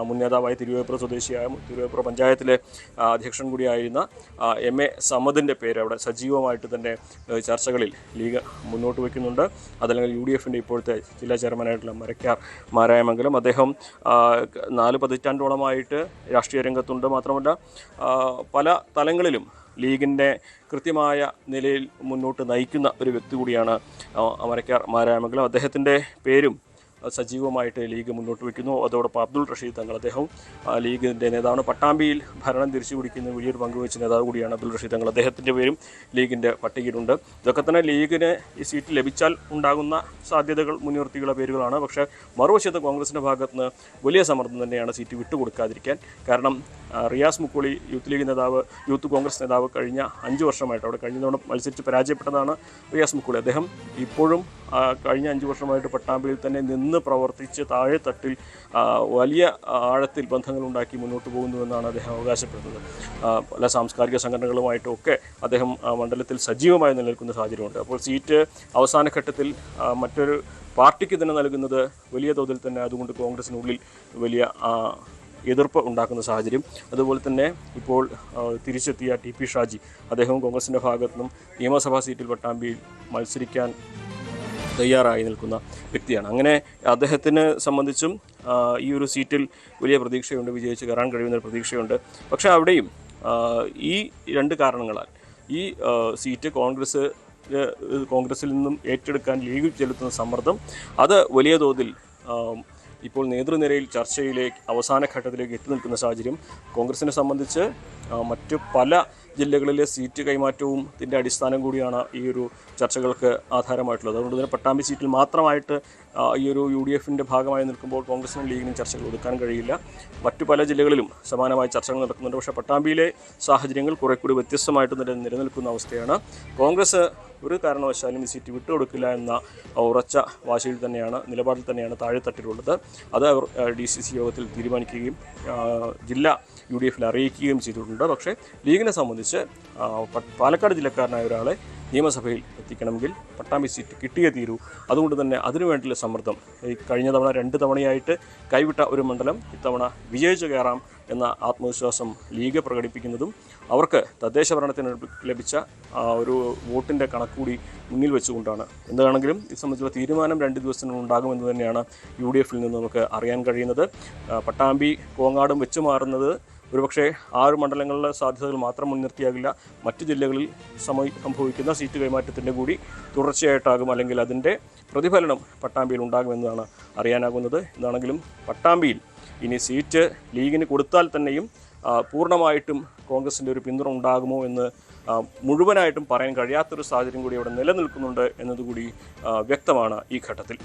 മുൻ നേതാവായ തിരുവേപ്പുറ സ്വദേശിയായ തിരുവേപ്പുറ പഞ്ചായത്തിലെ അധ്യക്ഷൻ കൂടിയായിരുന്ന MA സമദിൻ്റെ പേര് അവിടെ സജീവമായിട്ട് തന്നെ ചർച്ചകളിൽ ലീഗ് മുന്നോട്ട് വയ്ക്കുന്നുണ്ട്. അതല്ലെങ്കിൽ UDFൻ്റെ ഇപ്പോഴത്തെ ജില്ലാ ചെയർമാനായിട്ടുള്ള മരക്കാർ മാരായമംഗലം, അദ്ദേഹം 4 പതിറ്റാണ്ടോളമായിട്ട് രാഷ്ട്രീയ രംഗത്തുണ്ട്. മാത്രമല്ല പല തലങ്ങളിലും ലീഗിൻ്റെ കൃത്യമായ നിലയിൽ മുന്നോട്ട് നയിക്കുന്ന ഒരു വ്യക്തി കൂടിയാണ് അമരക്കാർ മാരാമംഗലം. അദ്ദേഹത്തിൻ്റെ പേരും സജീവമായിട്ട് ലീഗ് മുന്നോട്ട് വയ്ക്കുന്നു. അതോടൊപ്പം അബ്ദുൾ റഷീദ് തങ്ങൾ, അദ്ദേഹം ലീഗിൻ്റെ നേതാവാണ്. പട്ടാമ്പിയിൽ ഭരണം തിരിച്ചു പിടിക്കുന്ന വലിയൊരു പങ്കുവച്ച നേതാവ് കൂടിയാണ് അബ്ദുൾ റഷീദ് തങ്ങൾ. അദ്ദേഹത്തിൻ്റെ പേരും ലീഗിൻ്റെ പട്ടികയിലുണ്ട്. ഇതൊക്കെ തന്നെ ലീഗിന് ഈ സീറ്റ് ലഭിച്ചാൽ ഉണ്ടാകുന്ന സാധ്യതകൾ മുൻനിർത്തിയുള്ള പേരുകളാണ്. പക്ഷേ മറുവശത്ത് കോൺഗ്രസിൻ്റെ ഭാഗത്ത് നിന്ന് വലിയ സമ്മർദ്ദം തന്നെയാണ് സീറ്റ് വിട്ടുകൊടുക്കാതിരിക്കാൻ. കാരണം റിയാസ് മുക്കോളി യൂത്ത് കോൺഗ്രസ് നേതാവ് കഴിഞ്ഞ 5 വർഷമായിട്ട് അവിടെ കഴിഞ്ഞ തവണ മത്സരിച്ച് പരാജയപ്പെട്ടതാണ് റിയാസ് മുക്കോളി. അദ്ദേഹം ഇപ്പോഴും കഴിഞ്ഞ 5 വർഷമായിട്ട് പട്ടാമ്പിയിൽ തന്നെ നിന്ന് പ്രവർത്തിച്ച് താഴെത്തട്ടിൽ വലിയ ആഴത്തിൽ ബന്ധങ്ങളുണ്ടാക്കി മുന്നോട്ട് പോകുന്നുവെന്നാണ് അദ്ദേഹം അവകാശപ്പെടുന്നത്. പല സാംസ്കാരിക സംഘടനകളുമായിട്ടൊക്കെ അദ്ദേഹം മണ്ഡലത്തിൽ സജീവമായി നിലനിൽക്കുന്ന സാഹചര്യമുണ്ട്. അപ്പോൾ സീറ്റ് അവസാന ഘട്ടത്തിൽ മറ്റൊരു പാർട്ടിക്ക് തന്നെ നൽകുന്നത് വലിയ തോതിൽ തന്നെ അതുകൊണ്ട് കോൺഗ്രസിനുള്ളിൽ വലിയ എതിർപ്പ് ഉണ്ടാക്കുന്ന സാഹചര്യം. അതുപോലെ തന്നെ ഇപ്പോൾ തിരിച്ചെത്തിയ TP ഷാജി, അദ്ദേഹം കോൺഗ്രസിൻ്റെ ഭാഗത്തു നിന്നും നിയമസഭാ സീറ്റിൽ പട്ടാമ്പിയിൽ മത്സരിക്കാൻ തയ്യാറായി നിൽക്കുന്ന വ്യക്തിയാണ്. അങ്ങനെ അദ്ദേഹത്തിനെ സംബന്ധിച്ചും ഈ ഒരു സീറ്റിൽ വലിയ പ്രതീക്ഷയുണ്ട്, വിജയിച്ച് കയറാൻ കഴിയുന്നൊരു പ്രതീക്ഷയുണ്ട്. പക്ഷേ അവിടെയും ഈ 2 കാരണങ്ങളാൽ ഈ സീറ്റ് കോൺഗ്രസിൽ നിന്നും ഏറ്റെടുക്കാൻ ലീഗ് ചെലുത്തുന്ന സമ്മർദ്ദം അത് വലിയ തോതിൽ ഇപ്പോൾ നേതൃനിരയിൽ ചർച്ചയിലേക്ക് അവസാന ഘട്ടത്തിലേക്ക് എത്തി നിൽക്കുന്ന സാഹചര്യം കോൺഗ്രസിനെ സംബന്ധിച്ച് മറ്റ് പല ജില്ലകളിലെ സീറ്റ് കൈമാറ്റവും ഇതിൻ്റെ അടിസ്ഥാനം കൂടിയാണ് ഈ ഒരു ചർച്ചകൾക്ക് ആധാരമായിട്ടുള്ളത്. അതുകൊണ്ട് തന്നെ പട്ടാമ്പി സീറ്റിൽ മാത്രമായിട്ട് ഈ ഒരു UDFൻ്റെ ഭാഗമായി നിൽക്കുമ്പോൾ കോൺഗ്രസിനും ലീഗിനും ചർച്ചകൾ ഒതുക്കാൻ കഴിയില്ല. മറ്റു പല ജില്ലകളിലും സമാനമായ ചർച്ചകൾ നടക്കുന്നുണ്ട്. പക്ഷേ പട്ടാമ്പിയിലെ സാഹചര്യങ്ങൾ കുറെ കൂടി വ്യത്യസ്തമായിട്ട് നിലനിൽക്കുന്ന അവസ്ഥയാണ്. കോൺഗ്രസ് ഒരു കാരണവശാലും ഈ സീറ്റ് വിട്ടുകൊടുക്കില്ല എന്ന ഉറച്ച വാശിയിൽ തന്നെയാണ്, നിലപാടിൽ തന്നെയാണ് താഴെത്തട്ടിലുള്ളത്. അത് അവർ DCC യോഗത്തിൽ തീരുമാനിക്കുകയും ജില്ലാ UDFിൽ അറിയിക്കുകയും ചെയ്തിട്ടുണ്ട്. പക്ഷേ ലീഗിനെ സംബന്ധിച്ച് പാലക്കാട് ജില്ലക്കാരനായ ഒരാളെ നിയമസഭയിൽ എത്തിക്കണമെങ്കിൽ പട്ടാമ്പി സീറ്റ് കിട്ടിയേ തീരൂ. അതുകൊണ്ട് തന്നെ അതിനുവേണ്ടിയുള്ള സമ്മർദ്ദം ഈ കഴിഞ്ഞ തവണ 2 തവണയായിട്ട് കൈവിട്ട ഒരു മണ്ഡലം ഇത്തവണ വിജയിച്ചു കയറാം എന്ന ആത്മവിശ്വാസം ലീഗ് പ്രകടിപ്പിക്കുന്നതും അവർക്ക് തദ്ദേശ ഭരണത്തിന് ലഭിച്ച ഒരു വോട്ടിൻ്റെ കണക്കുകൂടി മുന്നിൽ വെച്ചുകൊണ്ടാണ്. എന്താണെങ്കിലും ഇത് സംബന്ധിച്ചുള്ള തീരുമാനം 2 ദിവസത്തിനുള്ളിൽ ഉണ്ടാകുമെന്ന് തന്നെയാണ് UDFിൽ നിന്ന് നമുക്ക് അറിയാൻ കഴിയുന്നത്. പട്ടാമ്പി കോങ്ങാടും വെച്ചു മാറുന്നത് ഒരുപക്ഷെ 6 മണ്ഡലങ്ങളിലെ സാധ്യതകൾ മാത്രം മുൻനിർത്തിയാകില്ല, മറ്റു ജില്ലകളിൽ സംഭവിക്കുന്ന സീറ്റ് കൈമാറ്റത്തിൻ്റെ കൂടി തുടർച്ചയായിട്ടാകും, അല്ലെങ്കിൽ അതിൻ്റെ പ്രതിഫലനം പട്ടാമ്പിയിൽ ഉണ്ടാകുമെന്നാണ് അറിയാനാകുന്നത്. എന്താണെങ്കിലും പട്ടാമ്പിയിൽ ഇനി സീറ്റ് ലീഗിന് കൊടുത്താൽ തന്നെയും പൂർണ്ണമായിട്ടും കോൺഗ്രസിൻ്റെ ഒരു പിന്തുണ ഉണ്ടാകുമോ എന്ന് മുഴുവനായിട്ടും പറയാൻ കഴിയാത്തൊരു സാഹചര്യം കൂടി അവിടെ നിലനിൽക്കുന്നുണ്ട് എന്നതുകൂടി വ്യക്തമാണ് ഈ ഘട്ടത്തിൽ.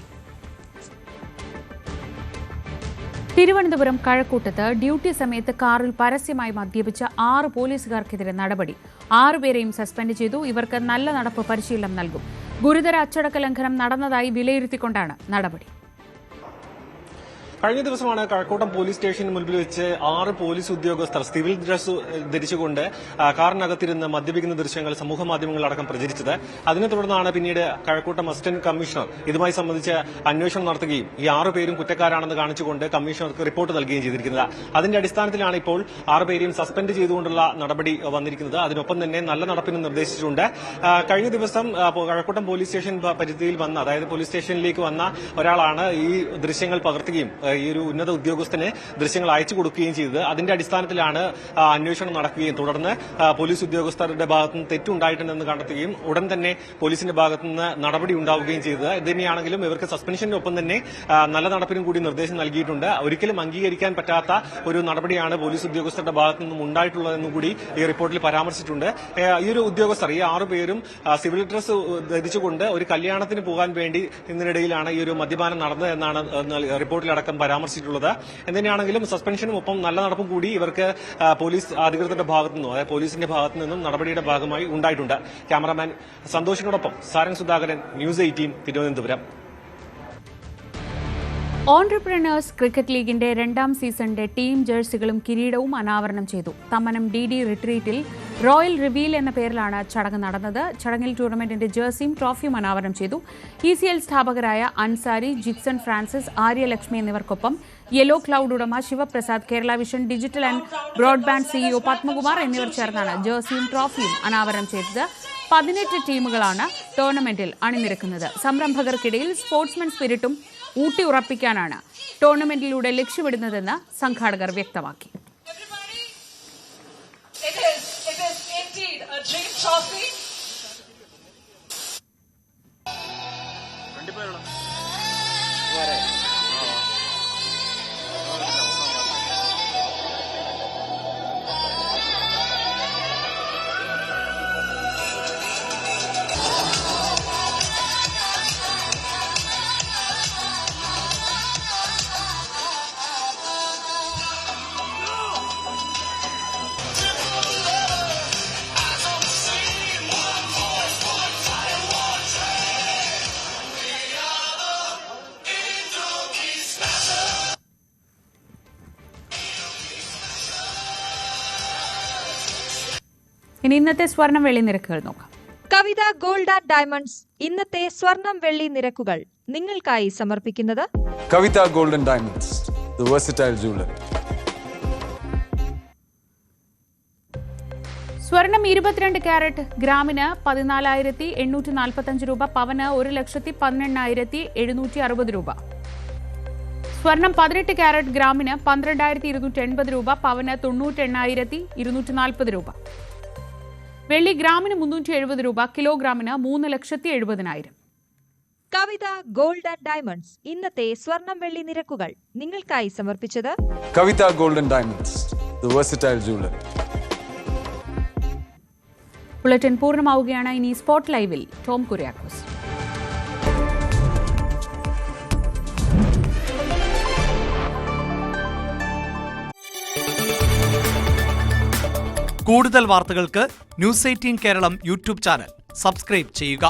തിരുവനന്തപുരം കഴക്കൂട്ടത്ത് ഡ്യൂട്ടി സമയത്ത് കാറിൽ പരസ്യമായി മദ്യപിച്ച 6 പോലീസുകാർക്കെതിരെ നടപടി. 6 പേരെയും സസ്പെൻഡ് ചെയ്തു. ഇവർക്ക് നല്ല നടപ്പ് പരിശീലനം നൽകും. ഗുരുതര അച്ചടക്ക ലംഘനം നടന്നതായി വിലയിരുത്തിക്കൊണ്ടാണ് നടപടി. കഴിഞ്ഞ ദിവസമാണ് കഴക്കൂട്ടം പോലീസ് സ്റ്റേഷന് മുൻപിൽ വെച്ച് 6 പോലീസ് ഉദ്യോഗസ്ഥർ സിവിൽ ഡ്രസ് ധരിച്ചുകൊണ്ട് കാറിനകത്തിരുന്ന് മദ്യപിക്കുന്ന ദൃശ്യങ്ങൾ സമൂഹ മാധ്യമങ്ങളിലടക്കം പ്രചരിച്ചത്. അതിനെ തുടർന്നാണ് പിന്നീട് കഴക്കൂട്ടം അസിസ്റ്റന്റ് കമ്മീഷണർ ഇതുമായി സംബന്ധിച്ച് അന്വേഷണം നടത്തുകയും ഈ 6 പേരും കുറ്റക്കാരാണെന്ന് കാണിച്ചുകൊണ്ട് കമ്മീഷണർക്ക് റിപ്പോർട്ട് നൽകുകയും ചെയ്തിരിക്കുന്നത്. അതിന്റെ അടിസ്ഥാനത്തിലാണ് ഇപ്പോൾ 6 പേരെയും സസ്പെൻഡ് ചെയ്തുകൊണ്ടുള്ള നടപടി വന്നിരിക്കുന്നത്. അതിനൊപ്പം തന്നെ നല്ല നടപ്പിന് നിർദ്ദേശിച്ചിട്ടുണ്ട്. കഴിഞ്ഞ ദിവസം കഴക്കൂട്ടം പോലീസ് സ്റ്റേഷൻ പരിധിയിൽ വന്ന, അതായത് പോലീസ് സ്റ്റേഷനിലേക്ക് വന്ന ഒരാളാണ് ഈ ദൃശ്യങ്ങൾ പകർത്തുകയും ഈ ഒരു ഉന്നത ഉദ്യോഗസ്ഥന് ദൃശ്യങ്ങൾ അയച്ചു കൊടുക്കുകയും ചെയ്തത്. അതിന്റെ അടിസ്ഥാനത്തിലാണ് അന്വേഷണം നടക്കുകയും തുടർന്ന് പോലീസ് ഉദ്യോഗസ്ഥരുടെ ഭാഗത്തുനിന്ന് തെറ്റുണ്ടായിട്ടുണ്ടെന്ന് കണ്ടെത്തുകയും ഉടൻ തന്നെ പോലീസിന്റെ ഭാഗത്തുനിന്ന് നടപടി ഉണ്ടാവുകയും ചെയ്തത്. ഇതുതന്നെയാണെങ്കിലും ഇവർക്ക് സസ്പെൻഷനൊപ്പം തന്നെ നല്ല നടപ്പിനും കൂടി നിർദ്ദേശം നൽകിയിട്ടുണ്ട്. ഒരിക്കലും അംഗീകരിക്കാൻ പറ്റാത്ത ഒരു നടപടിയാണ് പോലീസ് ഉദ്യോഗസ്ഥരുടെ ഭാഗത്തുനിന്നും ഉണ്ടായിട്ടുള്ളതെന്നും കൂടി ഈ റിപ്പോർട്ടിൽ പരാമർശിച്ചിട്ടുണ്ട്. ഈ ഒരു ഉദ്യോഗസ്ഥർ, ഈ 6 പേരും സിവിൽ ഡ്രസ് ധരിച്ചുകൊണ്ട് ഒരു കല്യാണത്തിന് പോകാൻ വേണ്ടി ഇതിനിടയിലാണ് ഈ ഒരു മദ്യപാനം നടന്നത് എന്നാണ് റിപ്പോർട്ടിലടക്കം പരാമർശിച്ചിട്ടുള്ളത്. എന്തിനാണെങ്കിലും സസ്പെൻഷനും ഒപ്പം നല്ല നടപ്പും കൂടി ഇവർക്ക് പോലീസ് അധികൃതരുടെ ഭാഗത്തു നിന്നും, അതായത് പോലീസിന്റെ ഭാഗത്തു നിന്നും നടപടിയുടെ ഭാഗമായി ഉണ്ടായിട്ടുണ്ട്. ക്യാമറാമാൻ സന്തോഷിനോടൊപ്പം Sarang Sudhakaran, news 18 Thiruvananthapuram. Entrepreneurs cricket ലീഗിന്റെ 2ാം സീസണിന്റെ ടീം ജേഴ്സികളും കിരീടവും അനാവരണം ചെയ്തു. തമ്മനം DD റിട്രീറ്റിൽ റോയൽ റിവീൽ എന്ന പേരിലാണ് ചടങ്ങ് നടന്നത്. ചടങ്ങിൽ ടൂർണമെന്റിന്റെ ജേഴ്സിയും ട്രോഫിയും അനാവരണം ചെയ്തു. ECL സ്ഥാപകരായ അൻസാരി, ജിക്സൺ ഫ്രാൻസിസ്, ആര്യലക്ഷ്മി എന്നിവർക്കൊപ്പം യെല്ലോ ക്ലൗഡ് ഉടമ Sivaprasad, Kerala vision digital and broadband CEO Padmakumar എന്നിവർ ചേർന്നാണ് ജേഴ്സിയും ട്രോഫിയും അനാവരണം ചെയ്തത്. 18 ടീമുകളാണ് ടൂർണമെന്റിൽ അണിനിരക്കുന്നത്. സംരംഭകർക്കിടയിൽ സ്പോർട്സ്മാൻ സ്പിരിറ്റും ഊട്ടിയുറപ്പിക്കാനാണ് ടൂർണമെന്റിലൂടെ ലക്ഷ്യമിടുന്നതെന്ന് സംഘാടകർ വ്യക്തമാക്കി. It is indeed trophy. ഇനി ഇന്നത്തെ സ്വർണം വെള്ളി നിരക്കുകൾ നോക്കാം. കവിത ഗോൾഡ് ആൻഡ് ഡയമണ്ട്സ് ഇന്നത്തെ സ്വർണം വെള്ളി നിരക്കുകൾ നിങ്ങൾക്കായി സമർപ്പിക്കുന്നത് Kavitha gold and diamonds, the versatile jeweller. സ്വർണം 22 ക്യാരറ്റ് ഗ്രാമിന് 14,845 രൂപ, പവന് 1,18,760 രൂപ. സ്വർണം 18 ക്യാരറ്റ് ഗ്രാമിന് 12,280 രൂപ, പവന് 98,240 രൂപ. വെള്ളി ഗ്രാമിന് 370 രൂപ, കിലോഗ്രാമിന് 3,70,000. കവിത ഗോൾഡ് ആൻഡ് ഡയമണ്ട്സ് ഇന്നത്തെ സ്വർണം വെള്ളി നിരക്കുകൾ നിങ്ങൾക്കായി സമർപ്പിച്ചത് Kavitha gold and diamonds, the versatile jeweller. Bulletin പൂർണ്ണമാവുകയാണ്. ഇനി സ്പോട്ട് ലൈവിൽ ടോം കുര്യാക്കോസ്. കൂടുതൽ വാർത്തകൾക്ക് news 18 Keralam YouTube channel subscribe ചെയ്യുക.